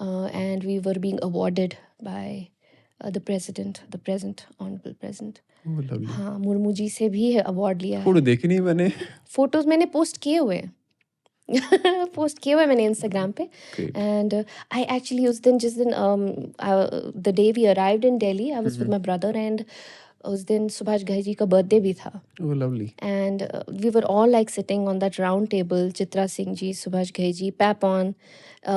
and we were being awarded by the president, the present honorable president. Oh lovely. हाँ, मुर्मू जी से भी अवार्ड लिया है. फोटो देखी नहीं मैंने। फोटोज मैंने पोस्ट किए हुए हैं पोस्ट किए हुए मैंने इंस्टाग्राम पे. Great. एंड आई एक्चुअली उस दिन जिस दिन the day we arrived in Delhi I was with my brother and उस दिन सुभाष घाई जी का बर्थडे भी था. Oh lovely. And we were all like sitting on that round table. Chitra Singh ji, Subhash Ghai ji, Papon,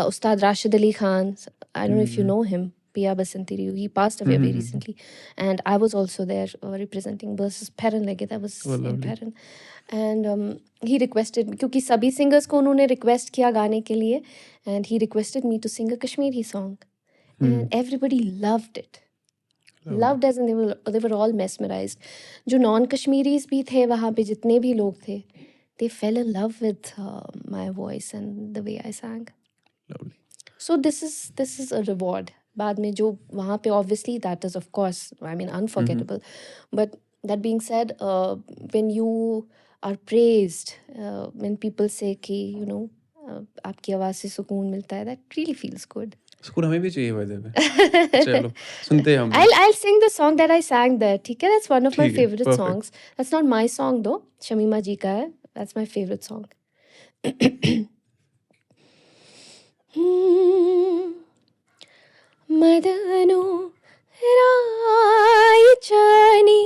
Ustad Rashid Ali Khan. I don't know if you know him. Pia Basantiri. He passed away very recently. And I was also there representing versus Perrin Lege. That was in Perrin. And he requested, क्योंकि सभी singers को उन्होंने request किया गाने के लिए. And he requested me to sing a Kashmiri song. And everybody loved it. Loved as and they were all mesmerized. जो non Kashmiris भी थे वहाँ पे जितने भी लोग थे, they fell in love with my voice and the way I sang. Lovely. So this is a reward. बाद में जो वहाँ पे obviously that is of course I mean unforgettable. But that being said, when you are praised, when people say कि you know आपकी आवाज़ से सुकून मिलता है, that really feels good. सुकून हमें भी चाहिए वजह में। चलो सुनते हैं हम। I'll sing the song that I sang there. ठीक है, that's one of my ठीक है, favorite perfect. songs. That's not my song though. Shamima जी का है. That's my favorite song. मदनो राय चानी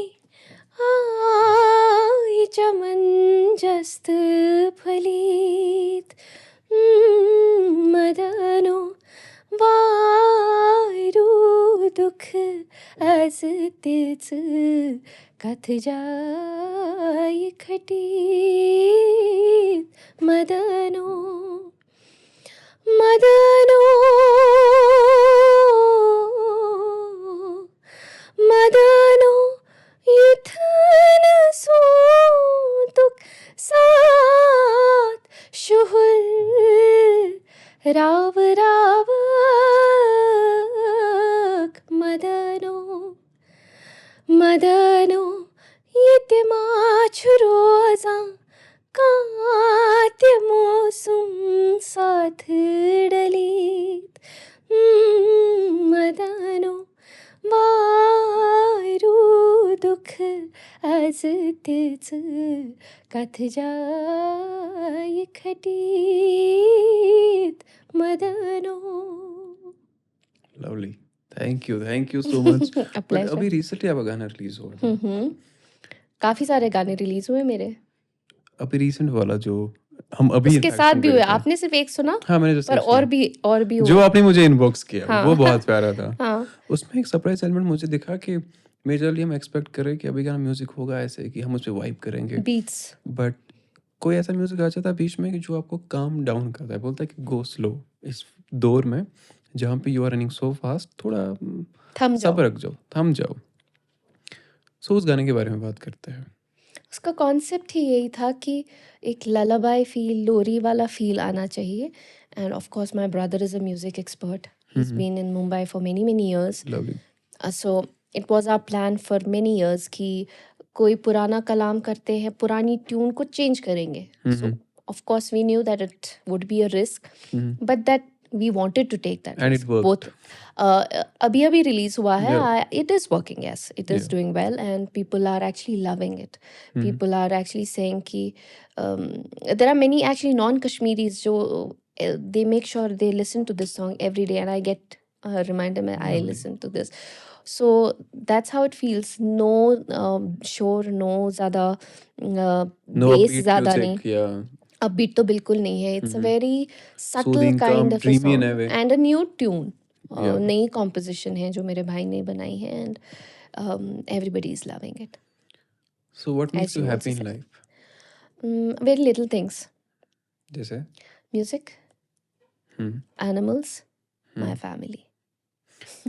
आय चमन जस्त फलीत मदनो वारू दुख आज तेच कथ जाय खटीत मदनो मदनो मदनो युथन सूतुक साथ शुहुल राव रावक मदनो मदनो यतिमाछु रोजा कात्य मौसम साथ डलीत मदनो वारू दुख आज तेच कथ जाय खटीत मदनो. Lovely, thank you so much. A but pleasure. अभी रिसेंटली आपका गाना रिलीज हुआ था। काफी सारे गाने रिलीज हुए मेरे. अभी रिसेंट वाला जो हम अभी उसके इनफैक्ट साथ सुन भी रहे हुए. थे। आपने सिर्फ एक सुना हाँ मैंने जैसे पर और भी जो हुए. आपने मुझे इनबॉक्स किया हाँ. वो बहुत प्यारा था। हाँ. उसमें एक सरप्राइज एलिमेंट मुझे दिखा कि मेजरली हम एक्सपेक्ट करें कि अभी गाना म्यूजिक होगा ऐसे कि हम उस पर वाइब करेंगे, बीट्स. बट कोई ऐसा म्यूजिक आ जाता है बीच में कि जो आपको काम डाउन करता है, बोलता है कि गो स्लो इस दौर में जहाँ पे you are running so fast, थोड़ा थम जाओ. सब्र रख जाओ, थम जाओ। सो उस गाने के बारे में बात करते हैं। उसका कॉन्सेप्ट ही यही था कि एक ललाबाई फील, लोरी वाला फील आना चाहिए. And of course my brother is a music expert. He is been in Mumbai for many years. Lovely. So it was our plan for many years कि कोई पुराना कलाम करते हैं, पुरानी ट्यून को चेंज करेंगे. So of course we knew that it would be a risk, but that we wanted to take that And risk. it worked. Both अभी release हुआ है. Yeah. It is working, yes. It is Yeah. doing well, and people are actually loving it. Mhm. People are actually saying कि there are many actually non-Kashmiris जो they make sure they listen to this song every day, and I get a reminder that I Lovely. listen to this. So that's how it feels. No शोर, no ज़्यादा No bass upbeat ज़्यादा नहीं. music. Yeah. Upbeat तो बिल्कुल नहीं है. It's a very subtle Soothing, calm, kind of a dreamy in song a way. and a new tune. Yeah. नई composition है जो मेरे भाई ने बनाई है, and everybody is loving it. So what makes As you you happy also in said. life? Very little things. जैसे? Music, animals, my family.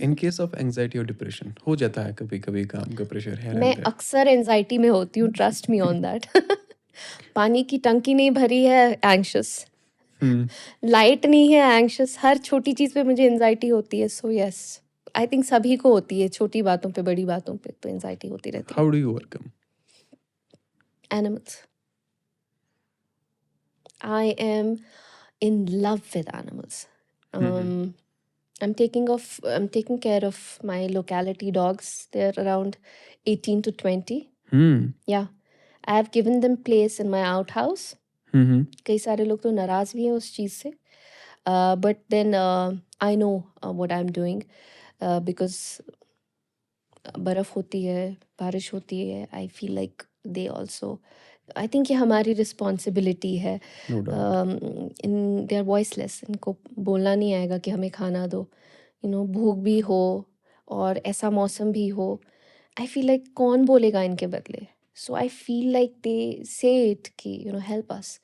In case of anxiety or depression, हो जाता है कभी कभी काम का प्रेशर है. मैं अक्सर एंजाइटी में होती हूँ, ट्रस्ट मी ऑन दैट. पानी की टंकी नहीं भरी है, एंग्शियस. लाइट नहीं है, एंग्शियस. हर छोटी चीज पे मुझे एंजाइटी होती है. सो यस, आई थिंक सभी को होती है, छोटी बातों पे बड़ी बातों पे तो एंजाइटी होती रहती है. How do you overcome? Animals. I am in love with animals. I'm taking care of my locality dogs. They're around 18 to 20. Yeah. I have given them place in my outhouse. कई सारे लोग तो नाराज भी हैं उस चीज़ से. But then I know what I'm doing because बर्फ़ होती है, बारिश होती है. I feel like they also. I think ये हमारी रिस्पॉन्सिबिलिटी है. No doubt. They are voiceless. इनको बोलना नहीं आएगा कि हमें खाना दो. भूख भी हो और ऐसा मौसम भी हो. I feel like कौन बोलेगा इनके बदले. So I feel like they say it कि help us.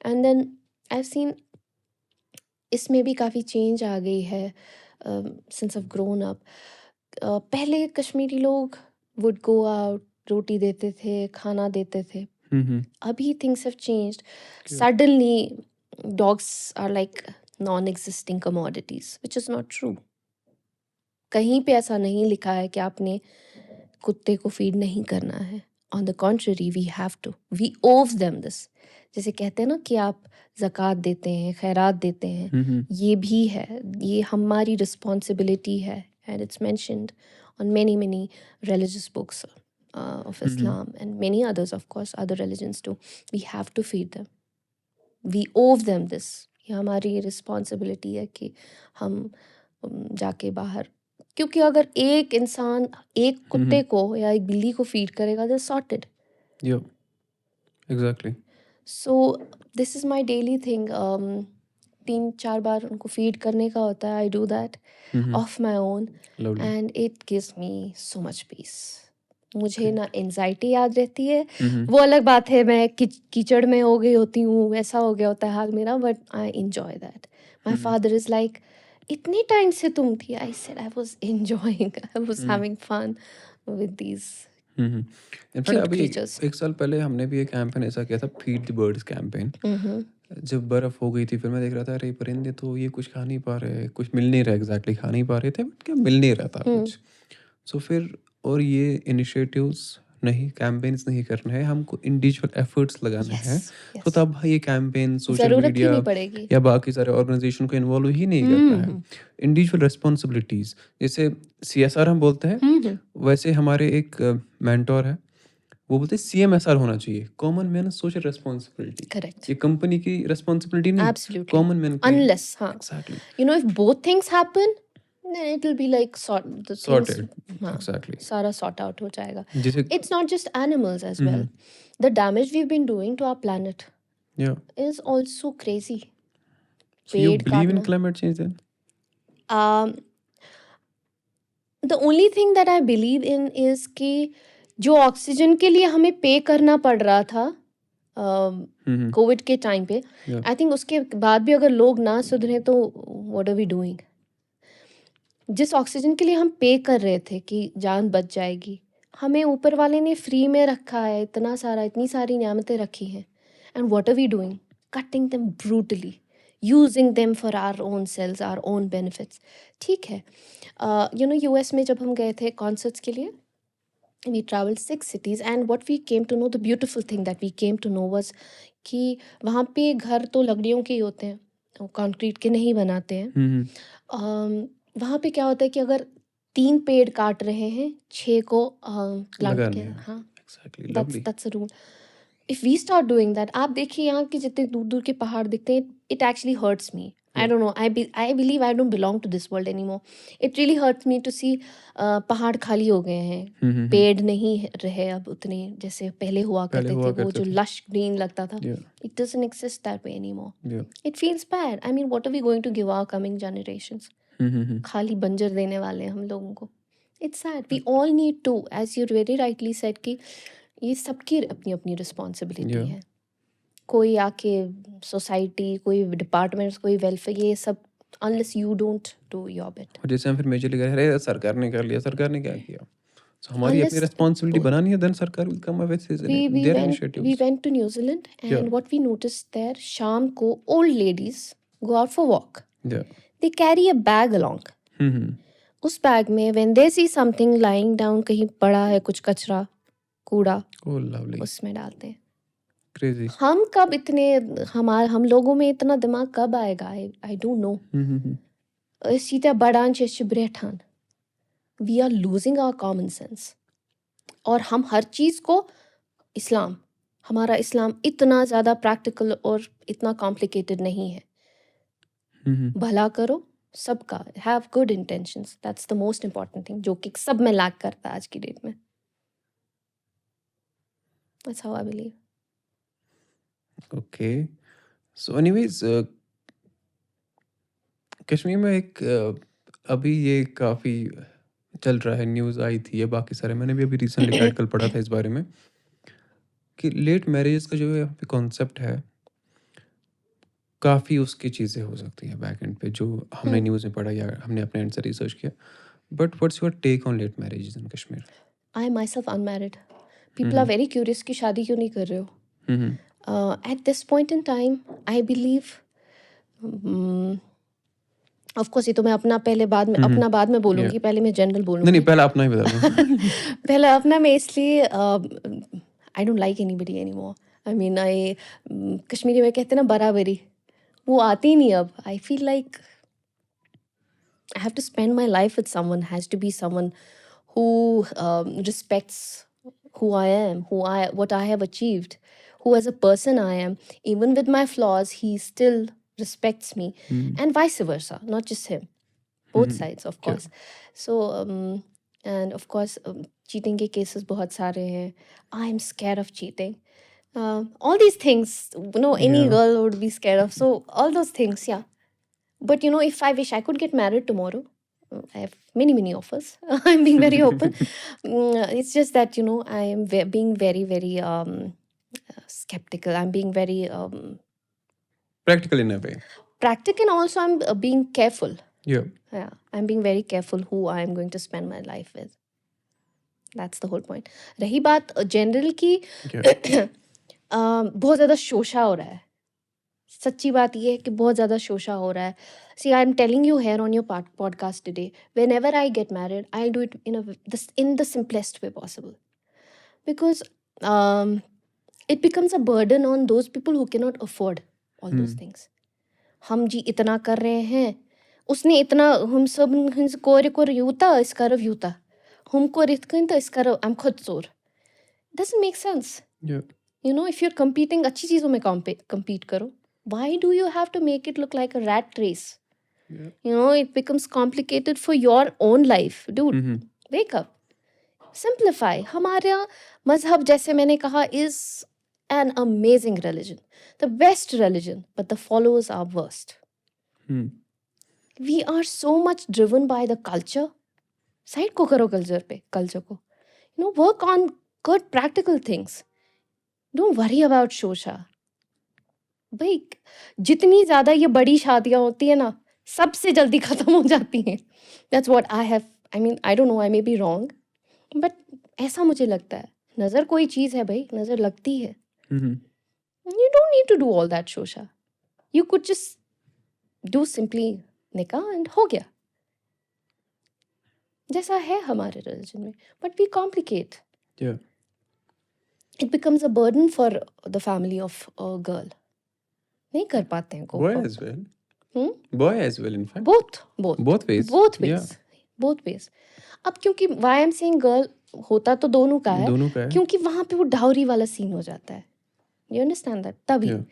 And then I've seen इसमें भी काफ़ी चेंज आ गई है since I've grown up. पहले कश्मीरी लोग would go out, रोटी देते थे, खाना देते थे. Abhi things have changed. Suddenly, dogs are like non-existing commodities, which is not true. कहीं पे ऐसा नहीं लिखा है कि आपने कुत्ते को फीड नहीं करना है. On the contrary, we have to. We owe them this. जैसे कहते हैं ना कि आप ज़कात देते हैं, खैरात देते हैं, ये भी है, ये हमारी responsibility है. And it's mentioned on many religious books of Islam and many others, of course, other religions too. We have to feed them. We owe them this. ये हमारी responsibility है कि हम जाके बाहर, क्योंकि अगर एक इंसान एक कुत्ते को या एक बिल्ली को फीड करेगा, they're sorted. Yeah, exactly. So this is my daily thing. 3-4 बार उनको फीड करने का होता है. I do that of my own. Lovely. And it gives me so much peace. मुझे ना एंजाइटी याद रहती है. वो अलग बात है, मैं कीचड़ में हो गई होती हूँ, ऐसा हो गया होता है हाल मेरा, but I enjoy that. My father is like, इतने टाइम से तुम थी. I said I was enjoying, I was having fun with these in fact अभी एक साल पहले हमने भी एक कैंपेन ऐसा किया था, फीड द बर्ड्स कैंपेन. जब बर्फ हो गई थी, फिर मैं देख रहा था अरे परिंदे तो ये कुछ खा नहीं पा रहे, कुछ मिल नहीं रहा, एग्जैक्टली खा नहीं पा रहे थे, बट क्या मिल नहीं रहा था कुछ. सो फिर और ये इनिशिएटिव्स नहीं, कैंपेन्स नहीं करने हैं, हमको इंडिविजुअल एफर्ट्स लगाने हैं. तो तब ये कैंपेन सोशल मीडिया या बाकी सारे ऑर्गेनाइजेशन को इन्वॉल्व ही नहीं करना है. इंडिविजुअल रिस्पॉन्सिबिलिटीज, जैसे CSR हम बोलते हैं, वैसे हमारे एक मेंटोर है, वो बोलते हैं CMSR होना चाहिए, common man social responsibility. Correct. ये कंपनी की रिस्पॉन्सिबिलिटी नहीं, कॉमन मैन की. Unless exactly, if both things happen, then it will be like sorted. Exactly. सारा sort out हो जाएगा. It's not just animals as well. The damage we've been doing to our planet is also crazy. So you believe in climate change then? The only thing that I believe in is कि जो oxygen के लिए हमें पे करना पड़ रहा था कोविड के टाइम पे, आई थिंक उसके बाद भी अगर लोग ना सुधरे तो व्हाट आर वी डूइंग. जिस ऑक्सीजन के लिए हम पे कर रहे थे कि जान बच जाएगी, हमें ऊपर वाले ने फ्री में रखा है, इतनी सारी नियामतें रखी हैं. And what are we doing? Cutting them brutally, using them for our own sales, our own benefits. ठीक है, US में जब हम गए थे कॉन्सर्ट्स के लिए, we traveled 6 cities and what we came to know, the beautiful thing that we came to know was कि वहाँ पे घर तो लकड़ियों के ही होते हैं, कंक्रीट के नहीं बनाते हैं। हम्म। वहाँ पे क्या होता है कि अगर 3 पेड़ काट रहे हैं, 6 को प्लांट लगाने के हैं। हाँ, exactly, that's lovely. That's a rule. If we start doing that, आप देखिए यहाँ के जितने दूर दूर के पहाड़ दिखते हैं, it actually hurts me. I Yeah. Don't know, I believe I don't belong to this world anymore. It really hurts me to see पहाड़ खाली हो गए हैं, हम्म। पेड़ नहीं रहे अब उतने जैसे पहले हुआ पहले करते हुआ थे, वो करते जो थे। लश ग्रीन लगता था। Yeah. It doesn't exist that way anymore. Yeah. It feels bad. I mean, what are we going to give our coming generations? हम्म। खाली बंजर देने वाले हैं हम लोगों को। It's sad. We all need to, as you very rightly said, कि ये सबकी अपनी अपनी रिस्पॉन्सिबिलिटी Yeah. है। कोई आके सोसाइटी, कोई डिपार्टमेंट्स, कोई वेलफेयर, ये सब unless you don't do your bit, और जैसे हम फिर मेजरली कह रहे हैं, अरे सरकार ने कर लिया, सरकार ने क्या किया? So हमारी अपनी अनलेस रिस्पॉन्सिबिलिटी बनानी है, देन सरकार will come up with we there went initiatives. to New Zealand and Yeah. what we noticed there, शाम को old ladies go out for walk. Yeah. They carry a bag along. हम्म। उस bag में when they see something lying down, कहीं पड़ा है कुछ कचरा, कूड़ा, ओह लवली, उसमें डालते हैं। क्रेजी। हम कब इतने, हम लोगों में इतना दिमाग कब आएगा? I don't know. सीता बड़ान चेश ब्रेठान, we are losing our common sense. और हम हर चीज़ को इस्लाम, हमारा इस्लाम इतना ज़्यादा प्रैक्टिकल और इतना कॉम्प्लिकेटेड नहीं है। भला करो सबका, have good intentions, that's the most important thing, जो कि सब में लैक करता है आज की डेट में। That's how I believe. Okay, so anyways Kashmir में एक अभी ये काफ़ी चल रहा है, न्यूज़ आई थी, ये बाकी सारे मैंने भी अभी रिसेंटली एक आर्टिकल पढ़ा था इस बारे में कि लेट मैरिजेस का जो यहाँ पे कॉन्सेप्ट है, काफ़ी उसकी चीज़ें हो सकती हैं बैक एंड पे, जो हमने न्यूज़ में पढ़ा या हमने अपने एंड से रिसर्च किया। But what's your take on late marriages in Kashmir? I myself unmarried, people are very curious कि शादी क्यों नहीं कर रहे हो। At this point in time I believe, of course ये तो मैं अपना पहले बाद में अपना बाद में बोलूँगी, Yeah. पहले मैं जनरल नहीं बोलूँगी। पहले अपना ही बता दो। पहला अपना मैं इसलिए I don't like anybody anymore. I mean आई, कश्मीरी में कहते हैं ना बराबरी, वो आती ही नहीं अब। I feel like I have to spend my life with someone, has to be someone who respects who I am, what I have achieved, who as a person I am. Even with my flaws, he still respects me, and vice versa, not just him. Both sides, of Yeah. course. So, and of course, cheating के cases बहुत सारे हैं. I am scared of cheating. All these things, any Yeah. girl would be scared of. So, all those things, yeah. But if I wish I could get married tomorrow, I have many offers. I'm being very open. It's just that I am being very very skeptical. I'm being very Practical in a way. practical, and also I'm being careful. Yeah. Yeah, I'm being very careful who I am going to spend my life with. That's the whole point. रही बात general की, Yeah. बहुत ज़्यादा शोशा हो रहा है। सच्ची बात ये है कि बहुत ज़्यादा शोशा हो रहा है। See, I'm telling you here on your podcast today, whenever I get married, I'll do it in the simplest way possible. Because it becomes a burden on those people who cannot afford all those things. हम जी इतना कर रहे हैं, उसने इतना, हम सब को यूता इसकर यूता, हमको रितकन तो इसकर हम खुद सोर. Doesn't make sense. Yeah. If you're competing, अच्छी चीज़ों में compete करो. Why do you have to make it look like a rat race? Yeah. It becomes complicated for your own life. Dude, wake up. Simplify. हमारा मजहब, जैसे मैंने कहा, is an amazing religion. The best religion, but the followers are worst. We are so much driven by the culture. Side को करो culture पे, culture को. Work on good practical things. Don't worry about shosha. भाई जितनी ज़्यादा ये बड़ी शादियाँ होती है ना, सबसे जल्दी ख़त्म हो जाती हैं. That's what I have. I mean, I don't know, I may be wrong, but ऐसा मुझे लगता है. नज़र कोई चीज़ है भाई, नज़र लगती है. You don't need to do all that shosha. You could just do simply nikah and हो गया. जैसा है हमारे religion में. But we complicate. Yeah. It becomes a burden for the family of a girl. नहीं कर पाते हैं Boy as well. Boy as well, in fact. both Both ways. both Yeah. ways both ways. अब क्योंकि why I'm saying girl, होता तो दोनों का है, दोनों का है. क्योंकि वहां पे वो डाउरी वाला सीन हो जाता है. You understand that? तभी. Yeah.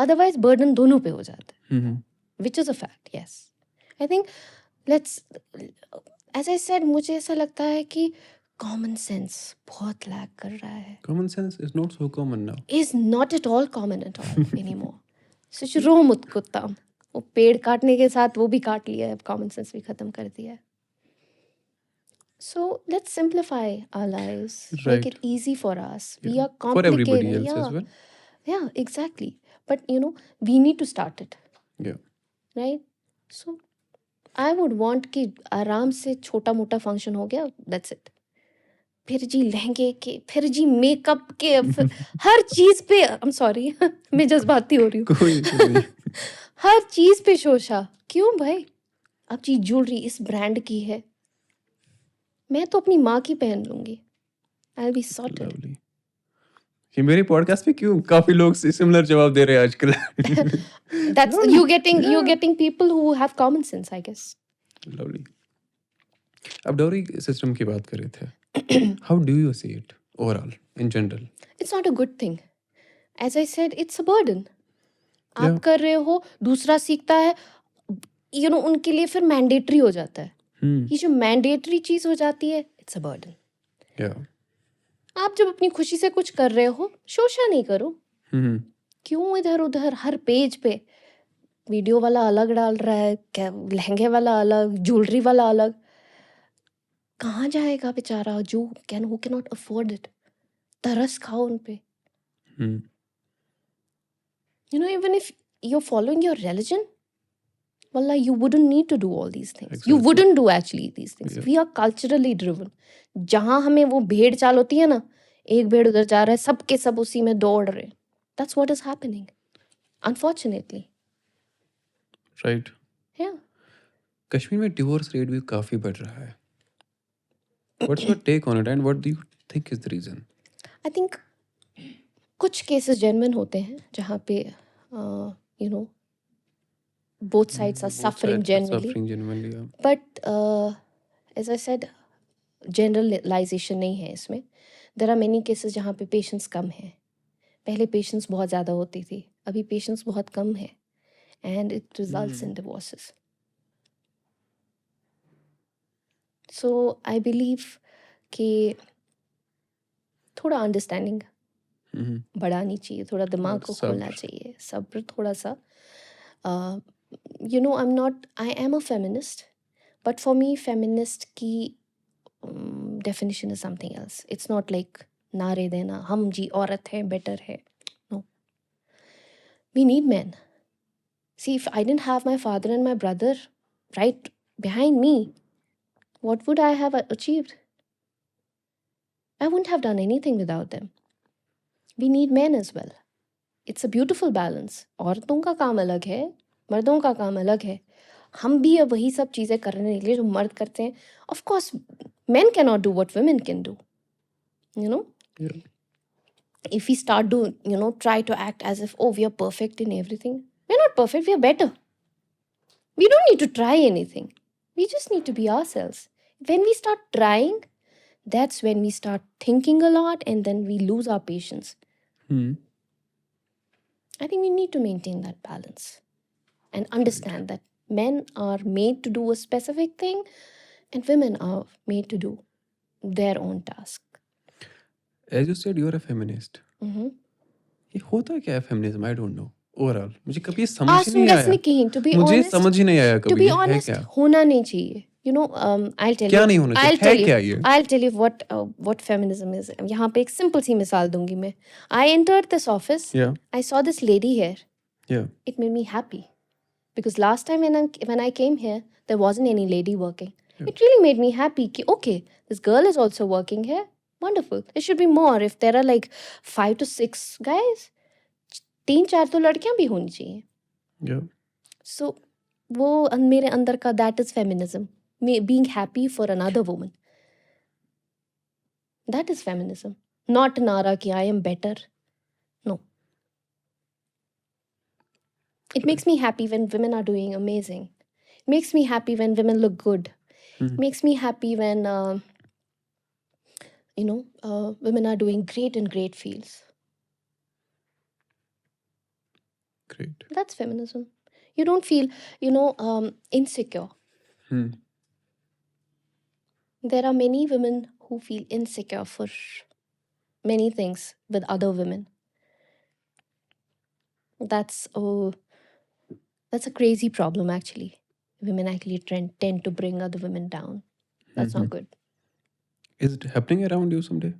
Otherwise burden दोनों पे हो जाता है. Mhm. Which is a fact, yes. I think let's, as I said, मुझे ऐसा लगता है कि common sense बहुत lag कर रहा है. Common sense is not so common now. Is not at all common at all anymore. Such रो मत कुत्ता. वो पेड़ काटने के साथ वो भी काट लिया है, common sense भी खत्म कर दिया है. So let's simplify our lives, make Right. it easy for us. We Yeah. are For everybody complicated. else Yeah, as well. yeah, exactly. But you know, we need to start it, Yeah. right? So I would want कि आराम से छोटा मोटा function हो गया, that's it. फिर जी लहंगे के, फिर जी मेकअप के, हर चीज पे, I'm sorry, मैं जज्बाती हो रही हूँ. कोई नहीं. हर चीज पे शोशा. क्यों भाई? अब जी ज्वेलरी इस ब्रांड की है, मैं तो अपनी माँ की पहन लूंगी. I'll be sorted. Lovely. कि मेरे पॉडकास्ट पे क्यों काफी लोग सिमिलर जवाब दे रहे हैं आजकल. That's Lovely. you're getting people who have common sense, I guess. Lovely. अब डाउरी सिस्टम की बात कर रहे थे. How do you see it overall in general? It's not a good thing. As I said, it's a burden. Yeah. आप कर रहे हो, दूसरा सीखता है, you know, उनके लिए फिर मैंडेटरी हो जाता है. ये जो मैंडेटरी चीज हो जाती है, it's a burden. Yeah. आप जब अपनी खुशी से कुछ कर रहे हो, शोशा नहीं करो. Mhm. क्यों इधर उधर हर पेज पे वीडियो वाला अलग डाल रहा है, क्या लहंगे वाला अलग, ज्वेलरी वाला अलग. कहाँ जाएगा बेचारा जो who cannot afford it? तरस खाओ उन पे. Hmm. You know, even if you're following your religion, wallah, you wouldn't need to do all these things. You Exactly. wouldn't do actually these things. Yeah. We are culturally driven. जहाँ हमें वो भेड़ चाल होती है ना, एक भेड़ उधर जा रहा है, सब के सब उसी में दौड़ रहे. That's what is happening, unfortunately. Right. Yeah. Kashmir में डिवोर्स रेट भी काफी बढ़ रहा है. What's your take on it and what do you think is the reason? I think कुछ केसेस जेन्युइन होते हैं जहाँ पे you know, both sides are Both suffering sides are genuinely. suffering genuinely. Yeah. But as I said, generalization नहीं है इसमें. There are many cases जहाँ पे पेशेंस कम है. पहले पेशेंस बहुत ज़्यादा होती थी, अभी पेशेंस बहुत कम है, and it results in divorces. So I believe कि थोड़ा अंडरस्टैंडिंग Mhm. बढ़ानी चाहिए, थोड़ा दिमाग और को खोलना सब्र. चाहिए, सब्र थोड़ा सा. You know, I am a feminist, but for me feminist की definition is something else. It's not like नारे देना हम जी औरत है बेटर है. No, we need men. See, if I didn't have my father and my brother right behind me, what would I have achieved? I wouldn't have done anything without them. We need men as well. It's a beautiful balance. औरतों का काम अलग है, मर्दों का काम अलग है. हम भी अब वही सब चीज़ें करने के लिए जो मर्द करते हैं. Of course, men cannot do what women can do. You know? Yeah. If we start to, you know, try to act as if, oh, we are perfect in everything. We're not perfect, we are better. We don't need to try anything. We just need to be ourselves. When we start trying, that's when we start thinking a lot and then we lose our patience. Hmm. I think we need to maintain that balance and understand that men are made to do a specific thing and women are made to do their own task. As you said, you are a feminist. Mhm. ये होता क्या है feminism? I don't know. Overall मुझे कभी ये समझ ही Ask नहीं me, आया. to be मुझे honest, समझ ही नहीं आया to कभी be ये है honest, क्या. होना नहीं चाहिए. You know, I'll tell क्या you. नहीं होना I'll चाहिए, है tell you. क्या ये? I'll tell you what feminism is. यहाँ पे एक simple सी मिसाल दूंगी मैं. I entered this office. Yeah. I saw this lady here. Yeah. It made me happy because last time when I came here, there wasn't any lady working. Yeah. It really made me happy. कि, okay, this girl is also working here. Wonderful. There should be more. If there are like 5 to 6 guys, 3-4 तो लड़कियां भी होनी चाहिए. Yeah. So वो मेरे अंदर का that is feminism. Being happy for another woman. That is feminism. Not नारा कि I am better. No. It makes me happy when women are doing amazing. It makes me happy when women look good. It Mhm. makes me happy when women are doing great in great fields. Great. That's feminism. You don't feel insecure. Hmm. There are many women who feel insecure for many things with other women. That's a crazy problem actually. Women actually tend to bring other women down. That's Mhm. not good. Is it happening around you someday?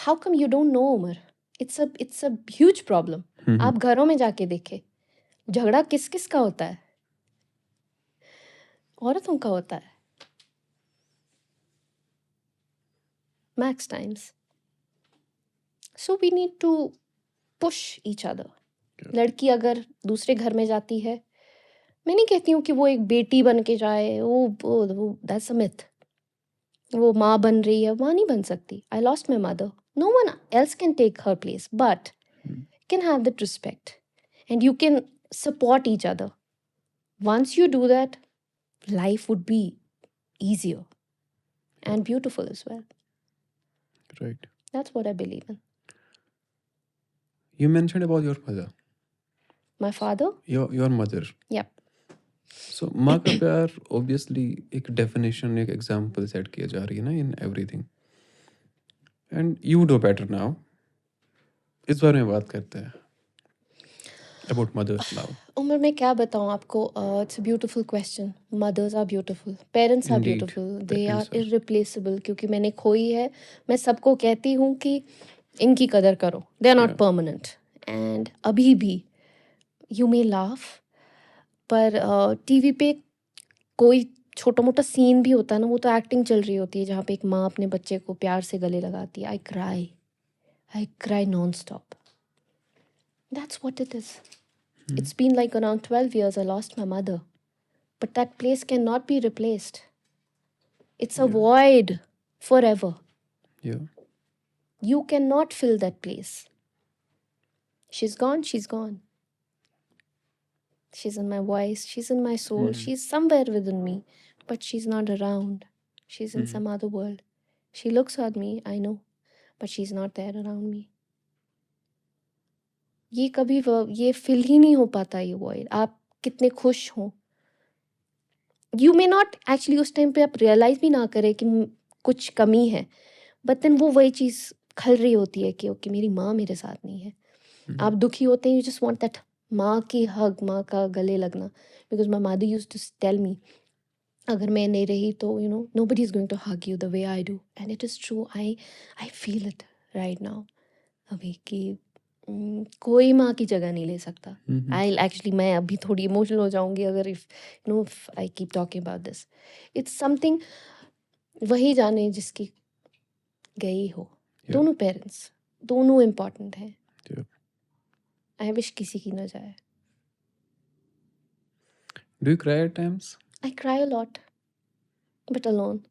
How come you don't know, Umar? It's a huge problem. Mhm. आप घरों में जाके देखे झगड़ा किस किस का होता है? औरतों का होता है. Max times. So we need to push each other. Yeah. लड़की अगर दूसरे घर में जाती है, मैं नहीं कहती हूँ कि वो एक बेटी बन के जाए. वो that's a myth. वो माँ बन रही है, माँ नहीं बन सकती. I lost my mother. No one else can take her place, but Hmm. you can have that respect and you can support each other. Once you do that, life would be easier and beautiful as well. Right. That's what I believe in. You mentioned about your mother. My father? Your mother. Yep. So माँ का प्यार obviously एक definition, एक example set किया जा रही है ना in everything. And you know better now. इस बारे में बात करते हैं. About mother's love. उमर मैं क्या बताऊँ आपको? It's a beautiful question. Mothers are beautiful. Parents are Indeed. beautiful. They are Parents are. irreplaceable. क्योंकि मैंने खोई है. मैं सबको कहती हूँ कि इनकी कदर करो. They are not Yeah. permanent. And अभी भी you may laugh, पर टीवी पे कोई छोटा मोटा सीन भी होता है ना, वो तो एक्टिंग चल रही होती है जहाँ पे एक माँ अपने बच्चे को प्यार से गले लगाती है. I cry non-stop. That's what it is. It's been like around 12 years I lost my mother. But that place cannot be replaced. It's a void forever. Yeah. You cannot fill that place. She's gone, she's gone. She's in my voice, she's in my soul, she's somewhere within me, but she's not around. She's in some other world. She looks at me, I know, but she's not there around me. ये कभी ये fill ही नहीं हो पाता ये void. आप कितने खुश हो. You may not actually उस टाइम पे आप realize भी ना करें कि कुछ कमी है, but then वो वही चीज़ खल रही होती है कि ओके मेरी माँ मेरे साथ नहीं है. आप दुखी होते हैं, you just want that माँ की hug, माँ का गले लगना. Because my mother used to tell me, अगर मैं नहीं रही तो nobody is going to hug you the way I do. And it is true. I feel it right now. अभी कि कोई माँ की जगह नहीं ले सकता. मैं अभी थोड़ी इमोशनल हो जाऊंगी अगर if I keep talking about this. It's something वही जाने जिसकी गई हो. दोनों पेरेंट्स दोनों इम्पोर्टेंट हैं. I wish किसी की ना जाए. Do you cry at times? I cry a lot, but alone.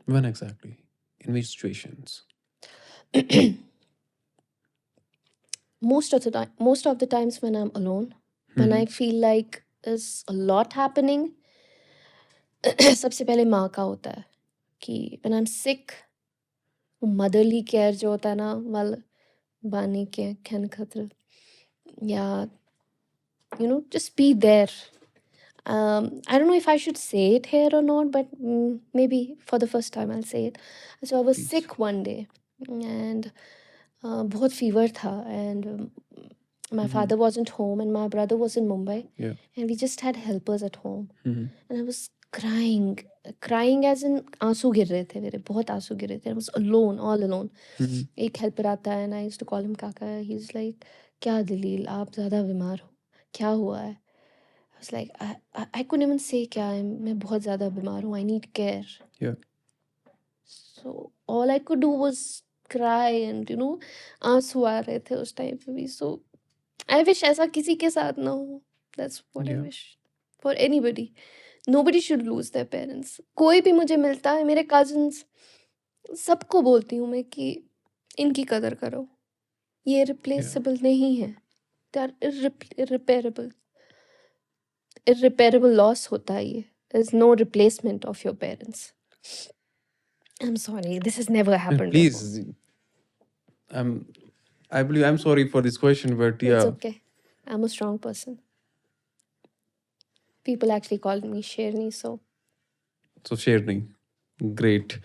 When exactly? In which situations? Most of the times when I'm alone, when I feel like there's a lot happening, सबसे पहले माँ का होता है कि when I'm sick, motherly care जो होता है ना, वाल बानी के खैन खतर, या just be there. I don't know if I should say it here or not, but maybe for the first time I'll say it. So I was Please. sick one day and बहुत fever था, and my father wasn't home and my brother was in Mumbai. Yeah. And we just had helpers at home. Mhm. And I was crying as in आंसू गिर रहे थे मेरे, बहुत आंसू गिर रहे थे. I was alone, all alone. एक helper आता है and I used to call him काका. He's like, क्या दलील, आप ज़्यादा बीमार हो, क्या हुआ है? I was like, I couldn't even say क्या है, मैं बहुत ज़्यादा बीमार हूँ, I need care. Yeah. So all I could do was cry and आंसू आ रहे थे उस टाइम पे भी. So I wish ऐसा किसी के साथ ना हो. That's what I Yeah. wish for anybody. Nobody should lose their parents. कोई भी मुझे मिलता है, मेरे cousins, सबको बोलती हूँ मैं कि इनकी कदर करो. ये replaceable नहीं है. दे आर irreparable loss होता है ये. There's no replacement of your parents. I'm sorry, this has never happened before. Please, I believe I'm sorry for this question, but It's yeah. okay. I'm a strong person. People actually called me Sherni, so So Sherni, great.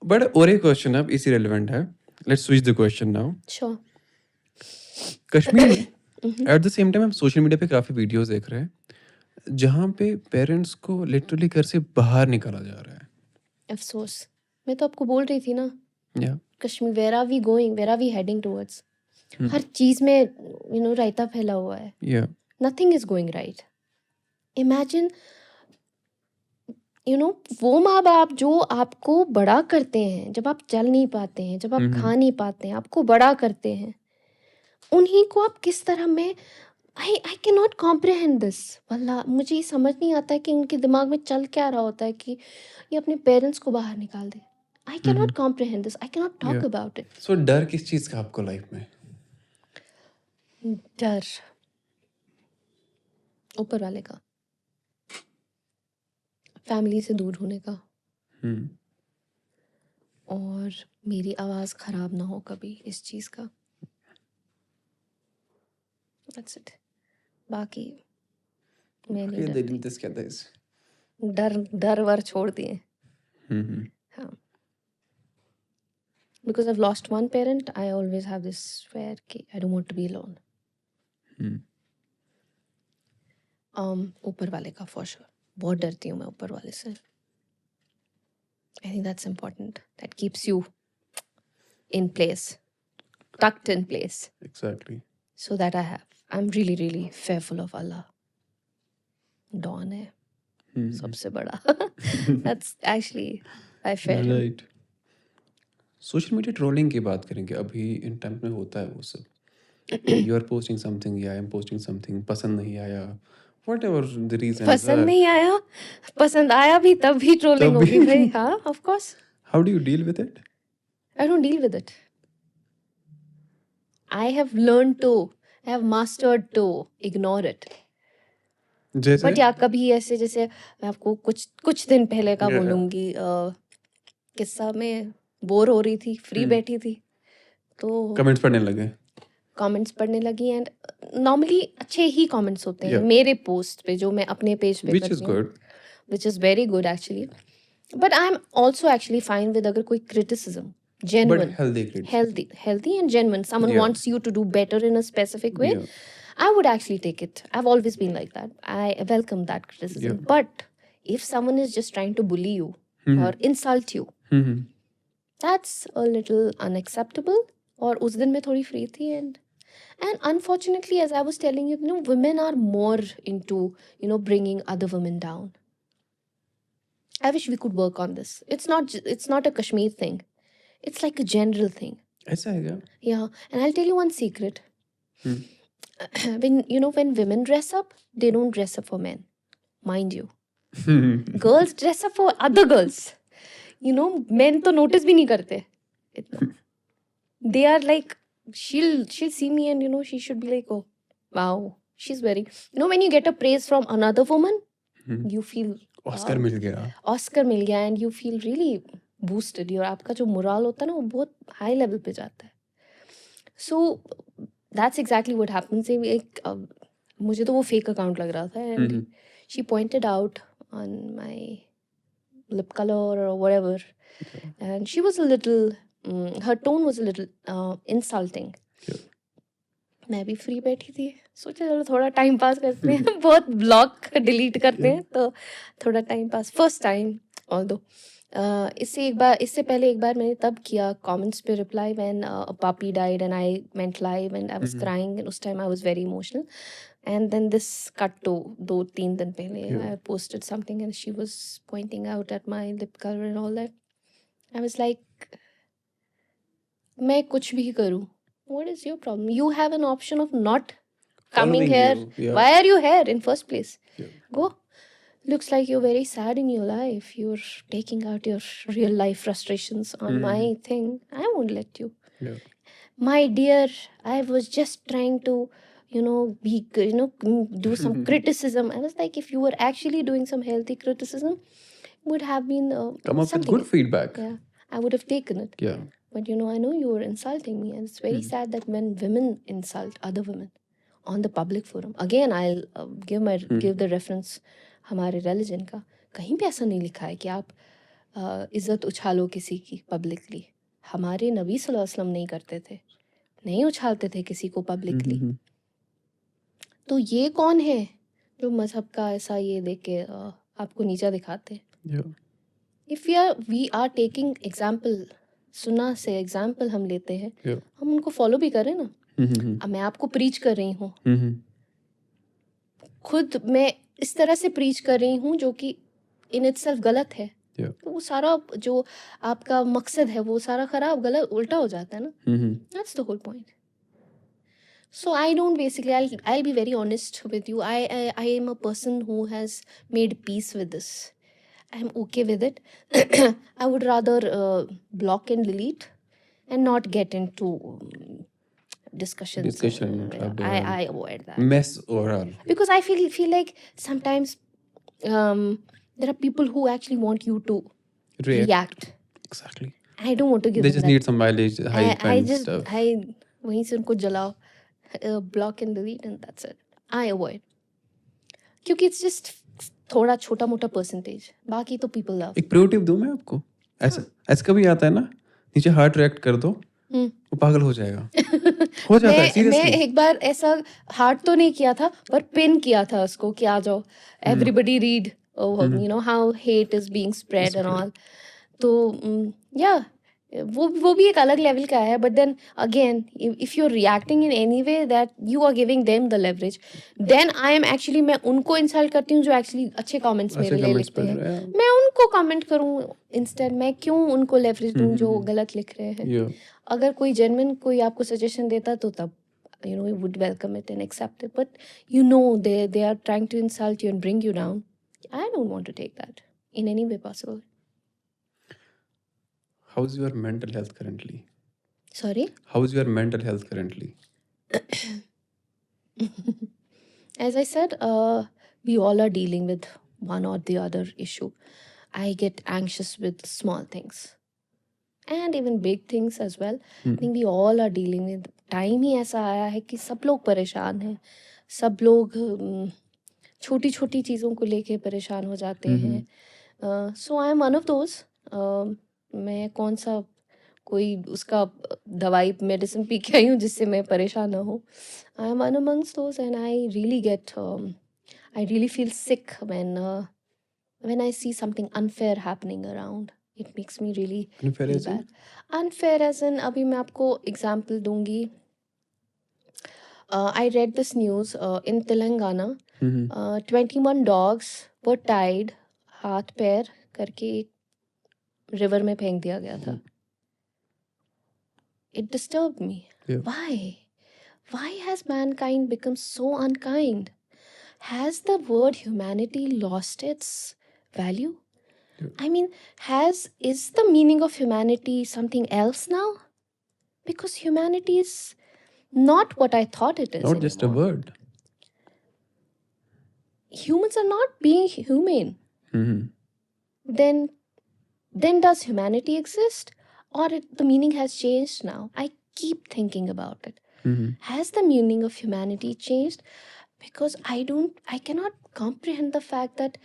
But और एक question अब इसी relevant है. Let's switch the question now. sure. Kashmir में at the same time हम social media पे काफ़ी videos देख रहे हैं जहाँ पे पेरेंट्स को लिटरली घर से बाहर निकाला जा रहा है. अफसोस. मैं तो आपको बोल रही थी ना, या Kashmir, where are we going, where are we heading towards. हर चीज में रायता फैला हुआ है. या nothing is going right. Imagine वो माँ बाप जो आपको बड़ा करते हैं, जब आप चल नहीं पाते हैं, जब आप खा नहीं पाते हैं, आपको बड़ा करते हैं, उन्हीं को आप किस तरह में I can not comprehend this. वल्लाह मुझे ये समझ नहीं आता है कि उनके दिमाग में चल क्या रहा होता है कि ये अपने पेरेंट्स को बाहर निकाल दे. I can not comprehend this. I can not talk about it. So डर किस चीज़ का आपको लाइफ में? डर ऊपर वाले का, फैमिली से दूर होने का, हम्म और मेरी आवाज़ ख़राब ना हो कभी इस चीज़ का. That's it. बाकी मैं नहीं डरती. डर वर छोड़ दिए. हाँ. Because I've lost one parent, I always have this fear कि I don't want to be alone. ऊपर वाले का for sure. बहुत डरती हूँ मैं ऊपर वाले से. I think that's important. That keeps you in place, tucked in place. Exactly. So that I'm really, really fearful of Allah. Dawn है सबसे बड़ा. That's actually I fear him. Right. Social media trolling की बात करेंगे. अभी in time में होता है वो सब. यू आर पोस्टिंग समथिंग या आई एम पोस्टिंग समथिंग, पसंद नहीं आया, व्हाटएवर द रीजन. पसंद नहीं आया, पसंद आया भी तब भी ट्रोलिंग होगी भाई. हाँ, of course. How do you deal with it? I don't deal with it. I have mastered to ignore it. जैसे बट या कभी ऐसे, जैसे मैं आपको कुछ दिन पहले का Yeah. बोलूँगी. किस्सा में बोर हो रही थी, फ्री बैठी थी, तो कमेंट्स पढ़ने लगे. कमेंट्स पढ़ने लगी. एंड नॉर्मली अच्छे ही कमेंट्स होते हैं Yeah. मेरे पोस्ट पे, जो मैं अपने पेज पे विच इज करती हूँ, good. which is very good actually. But I'm also actually fine with अगर कोई criticism, but genuine, healthy. healthy and genuine. Someone Yeah. wants you to do better in a specific way. Yeah. I would actually take it. I've always been like that. I welcome that criticism. Yeah. But if someone is just trying to bully you or insult you, that's a little unacceptable. और उस दिन मैं थोड़ी free थी, and unfortunately, as I was telling you, women are more into, bringing other women down. I wish we could work on this. It's not a Kashmir thing. It's like a general thing. ऐसा है क्या? Yeah, and I'll tell you one secret. When women dress up, they don't dress up for men, mind you. Girls dress up for other girls. Men to notice bhi nahi karte itna. They are like, she'll see me and she should be like, oh wow, she's wearing, when you get a praise from another woman, you feel Oscar मिल गया. Oscar मिल गया, and you feel really boosted. और आपका जो moral होता है ना, वो बहुत हाई लेवल पे जाता है. So that's exactly what happens. मुझे तो वो फेक अकाउंट लग रहा था, and she pointed out on my lip colour और whatever, and she was a little, her tone was a little insulting. मैं भी फ्री बैठी थी, सोचा चलो थोड़ा टाइम पास करते हैं. बहुत ब्लॉग डिलीट करते हैं, तो थोड़ा time pass. First time although. इससे पहले एक बार मैंने तब किया कमेंट्स पे reply when a puppy died and I went live and I was crying, and उस time I was very emotional. And then this cut to 2-3 दिन पहले I posted something and she was pointing out at my lip colour and all that. I was like, मैं कुछ भी करूं, what is your problem? You have an option of not coming Following here. you, yeah. Why are you here in first place? Yeah. Go. Looks like you're very sad in your life. You're taking out your real life frustrations on my thing. I won't let you. Yeah. my dear, I was just trying to, do some criticism. I was like, if you were actually doing some healthy criticism, would have been Come up with something good feedback. Yeah, I would have taken it. Yeah. But I know you were insulting me, and it's very sad that when women insult other women on the public forum. Again, I'll give the reference हमारे religion का. कहीं पे ऐसा नहीं लिखा है कि आप इज्जत उछालो किसी की publicly. हमारे नबी सल्लल्लाहु अलैहि वसल्लम नहीं करते थे, नहीं उछालते थे किसी को publicly. तो ये कौन है जो मजहब का ऐसा ये देख के आपको नीचा दिखाते हैं? Yeah. If we are taking example, सुन्ना से एग्जाम्पल हम लेते हैं, Yeah. हम उनको फॉलो भी करें ना. अब मैं आपको प्रीच कर रही हूँ, खुद मैं इस तरह से प्रीच कर रही हूँ जो कि इन इटसेल्फ गलत है. Yeah. तो वो सारा जो आपका मकसद है वो सारा खराब गलत उल्टा हो जाता है ना. That's the whole point. So I don't basically, I'll be very honest with you. I am a person who has made peace with this. I'm okay with it. I would rather block and delete and not get into discussions. I avoid that. Mess overall. Because I feel like sometimes there are people who actually want you to react. Exactly. I don't want to give They them just that. need some mileage, hype and stuff. वहीं से उनको जलाओ, block and delete, and that's it. I avoid. क्योंकि it's just थोड़ा छोटा मोटा percentage, बाकी तो people love. एक प्रोटिप दूं मैं आपको. ऐसा कभी आता है ना, नीचे हार्ट रिएक्ट कर दो, वो पागल हो जाएगा. हो जाता है सीरियसली. मैं एक बार ऐसा हार्ट तो नहीं किया था, पर पिन किया था उसको कि आ जाओ, everybody read, how hate is being spread and all. तो yeah, वो भी एक अलग लेवल का है. But then again, if you are reacting in any way that you are giving them the leverage, then I am actually, मैं उनको insult करती हूँ जो एक्चुअली अच्छे कमेंट्स मेरे लिए लिखते हैं. मैं उनको कमेंट करूँ इंस्टेड, मैं क्यों उनको लेवरेज दूँ जो गलत लिख रहे हैं. अगर कोई जेन्युइन कोई आपको सजेशन देता तो तब you would welcome it and accept it. But they are trying to insult you and bring you down. I don't want to take that in any way possible. How's your mental health currently? Sorry? How's your mental health currently? As I said, we all are dealing with one or the other issue. I get anxious with small things and even big things as well. I think we all are dealing with. Time ही ऐसा आया है कि सब लोग परेशान हैं, सब लोग छोटी छोटी चीज़ों को लेके परेशान हो जाते हैं. So I am one of those. मैं कौन सा कोई उसका दवाई मेडिसिन पी के आई हूँ जिससे मैं परेशान ना हूँ. आई am one amongst those and I really feel sick when I see something unfair happening around. It makes me really feel bad. Unfair as in, अभी मैं आपको example दूंगी. I read this news in Telangana. 21 dogs were tied, हाथ पैर करके एक river में फेंक दिया गया था. It disturbed me. Yeah. Why? Why has mankind become so unkind? Has the word humanity lost its value? Yeah. I mean, is the meaning of humanity something else now? Because humanity is not what I thought it is. Not just a word. Humans are not being humane. Then does humanity exist? Or the meaning has changed now? I keep thinking about it. Has the meaning of humanity changed? Because I cannot comprehend the fact that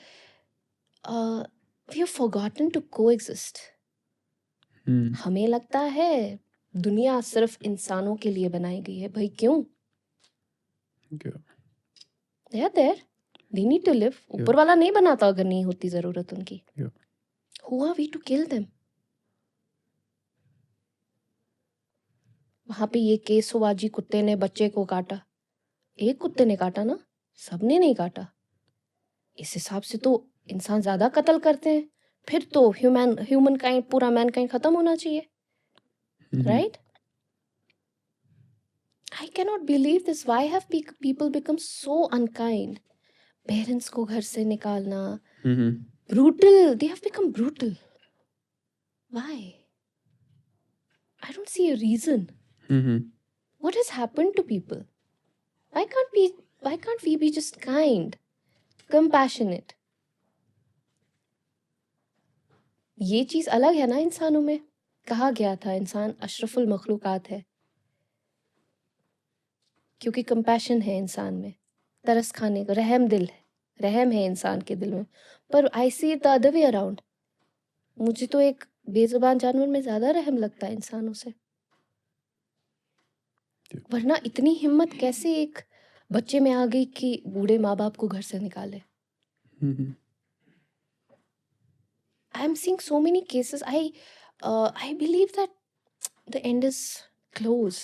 we have forgotten to coexist. हमें लगता है दुनिया सिर्फ इंसानों के लिए बनाई गई है. भाई क्यों? They are there. They need to live. ऊपर वाला नहीं बनाता अगर नहीं होती जरूरत उनकी. Who are we to kill them? वहाँ पे ये केस हुआ जी, कुत्ते ने बच्चे को काटा. एक कुत्ते ने काटा ना, सबने नहीं काटा. इस हिसाब से तो इंसान ज्यादा कत्ल करते हैं. फिर तो ह्यूमन काइंड, पूरा मैनकाइंड खत्म होना चाहिए. Right? I cannot believe this. Why have people become so unkind? Parents को घर से निकालना. Brutal. They have become brutal. Why? I don't see a reason. What has happened to people? Why can't we be just kind, compassionate? ये चीज अलग है ना इंसानों में. कहा गया था इंसान अशरफुल मखलूकात है क्योंकि कंपैशन है इंसान में, तरस खाने का, रहम दिल है, रहम है इंसान के दिल में. पर I see it the other way around. मुझे तो एक बेजुबान जानवर में ज्यादा रहम लगता है इंसानों से. वरना इतनी हिम्मत कैसे एक बच्चे में आ गई कि बूढ़े माँ बाप को घर से निकाले. I am seeing so many cases. I believe that the end is close.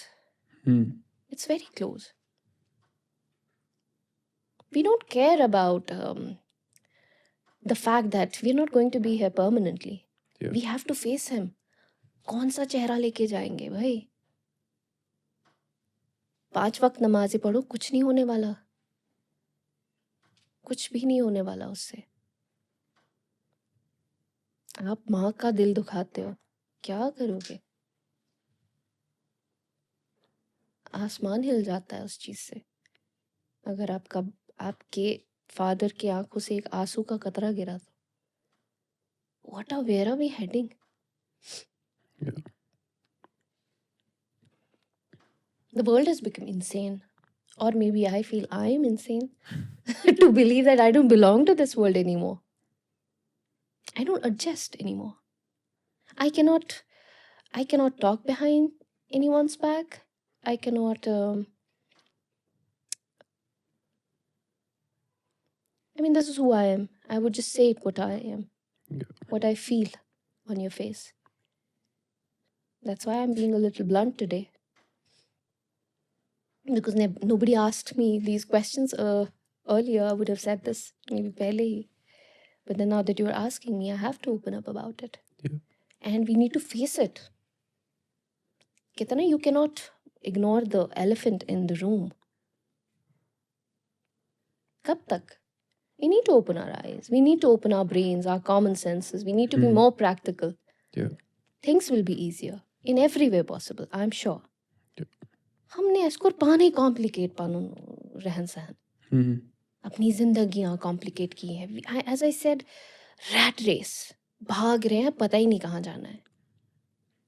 It's very close. We don't care about the fact that we're not going to be here permanently. Yeah. We have to face him. कौन सा चेहरा लेके जाएंगे भाई? 5 वक्त नमाजें पढ़ो, कुछ नहीं होने वाला. कुछ भी नहीं होने वाला उससे. आप माँ का दिल दुखाते हो, क्या करोगे? आसमान हिल जाता है उस चीज से. अगर आपके फादर की आंखों से एक आंसू का कतरा गिरा तो where are we heading? Yeah. The world has become insane, or maybe I feel I am insane to believe that I don't belong to this world anymore. I don't adjust anymore. I cannot talk behind anyone's back. I cannot I mean, this is who I am. I would just say it what I am. Yeah. What I feel on your face. That's why I'm being a little blunt today. Because nobody asked me these questions earlier. I would have said this maybe pehle hi. But then now that you're asking me, I have to open up about it. Yeah. And we need to face it. Kitana, you cannot ignore the elephant in the room. Kab tak? We need to open our eyes. We need to open our brains, our common senses. We need to be more practical. Yeah. Things will be easier in every way possible, I'm sure. Yeah. हमने इसको पाने complicate पानो रहन सहन, अपनी जिंदगियां complicate की हैं. As I said, rat race, भाग रहे हैं, पता ही नहीं कहाँ जाना है.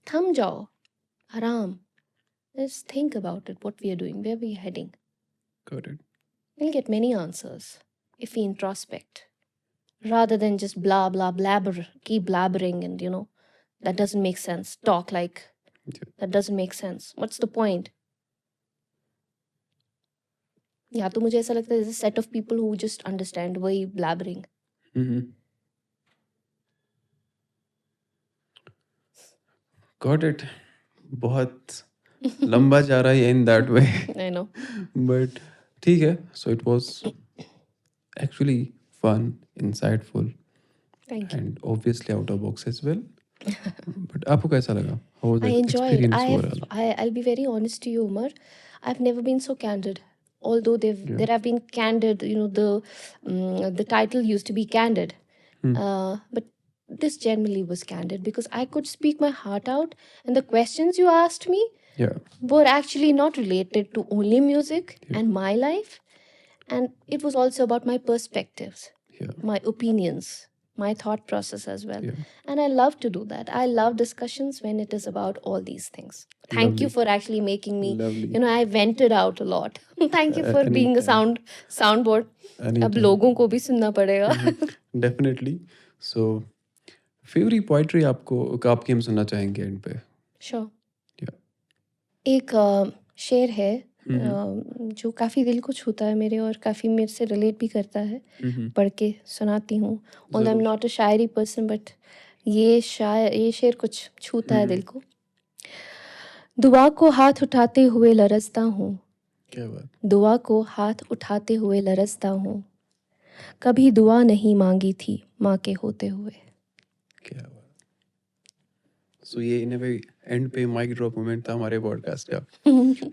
थम जाओ, आराम. Let's think about it, what we are doing, where we are heading. Got it. We'll get many answers if we introspect, rather than just blah, blah, blabber, keep blabbering and, that doesn't make sense. Talk like that doesn't make sense. What's the point? या तो मुझे ऐसा लगता है there's a set of people who just understand वही blabbering. Got it. बहुत लंबा जा रहा है in that way. I know. But ठीक है. So it was actually fun, insightful, Thank you. and obviously out of box as well. But आपको कैसा लगा? How was I the enjoyed. experience overall? I'll be very honest to you, Umar. I've never been so candid. Although there have been candid, the title used to be candid, but this generally was candid because I could speak my heart out, and the questions you asked me were actually not related to only music and my life, and it was also about my perspectives, my opinions, my thought process as well. And I love to do that. I love discussions when it is about all these things. Thank you for actually making me, I vented out a lot. Thank you for being a soundboard. अब लोगों को भी सुनना पड़ेगा. Definitely. So, favorite poetry आपकी हम सुनना चाहेंगे end पे. Sure. Yeah. एक शेर है जो काफ़ी दिल को छूता है मेरे और काफ़ी मेरे से रिलेट भी करता है. पढ़ के सुनाती हूँ. Although I'm not a Shayari person, but ये शेर कुछ छूता है दिल को. दुआ को हाथ उठाते हुए लरजता हूँ. क्या बात. दुआ को हाथ उठाते हुए लरजता हूँ. कभी दुआ नहीं मांगी थी माँ के होते हुए. क्या बात. So ये in a way end पे mic drop moment था हमारे podcast का.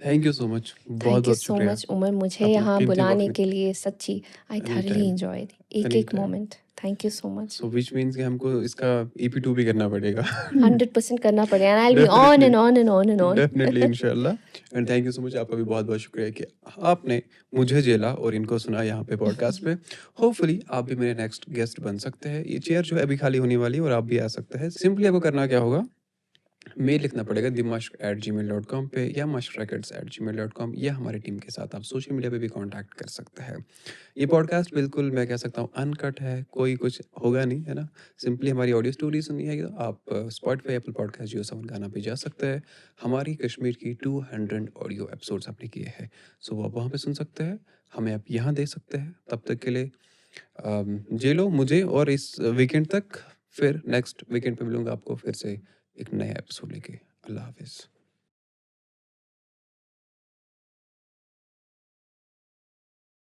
Thank you so much. Thank you so much, Umar, मुझे यहाँ बुलाने के लिए. सच्ची I thoroughly enjoyed एक moment. Thank you so much. So which means कि हमको इसका EP2 भी करना पड़ेगा। 100% करना पड़ेगा, and I will be on definitely, and on and on and on. Definitely इंशाल्लाह। And thank you so much, आपका भी बहुत-बहुत शुक्रिया कि आपने मुझे झेला और इनको सुना यहाँ पे पॉडकास्ट पे। होपफुली आप भी मेरे नेक्स्ट गेस्ट बन सकते हैं। ये चेयर जो है अभी खाली होने वाली है और आप भी आ सकते हैं। सिंपली आपको करना क्या होगा, मेल लिखना पड़ेगा dimashq@gmail.com पे या mashrecords@gmail.com, या हमारी टीम के साथ आप सोशल मीडिया पे भी कांटेक्ट कर सकते हैं। ये पॉडकास्ट बिल्कुल मैं कह सकता हूँ अनकट है, कोई कुछ होगा नहीं, है ना? सिंपली हमारी ऑडियो स्टोरी सुननी है तो आप स्पॉटिफाई, एप्पल पॉडकास्ट, जियो सावन गाना पे जा सकते हैं। हमारी कश्मीर की 200 ऑडियो एपिसोड्स आपने किए हैं, सो वो आप वहाँ पे सुन सकते हैं। हमें आप यहाँ दे सकते हैं। तब तक के लिए जेलो मुझे और इस वीकेंड तक, फिर नेक्स्ट वीकेंड पे मिलूंगा आपको फिर से एक नया एपिसोड लेके। अल्लाह हाफिज़।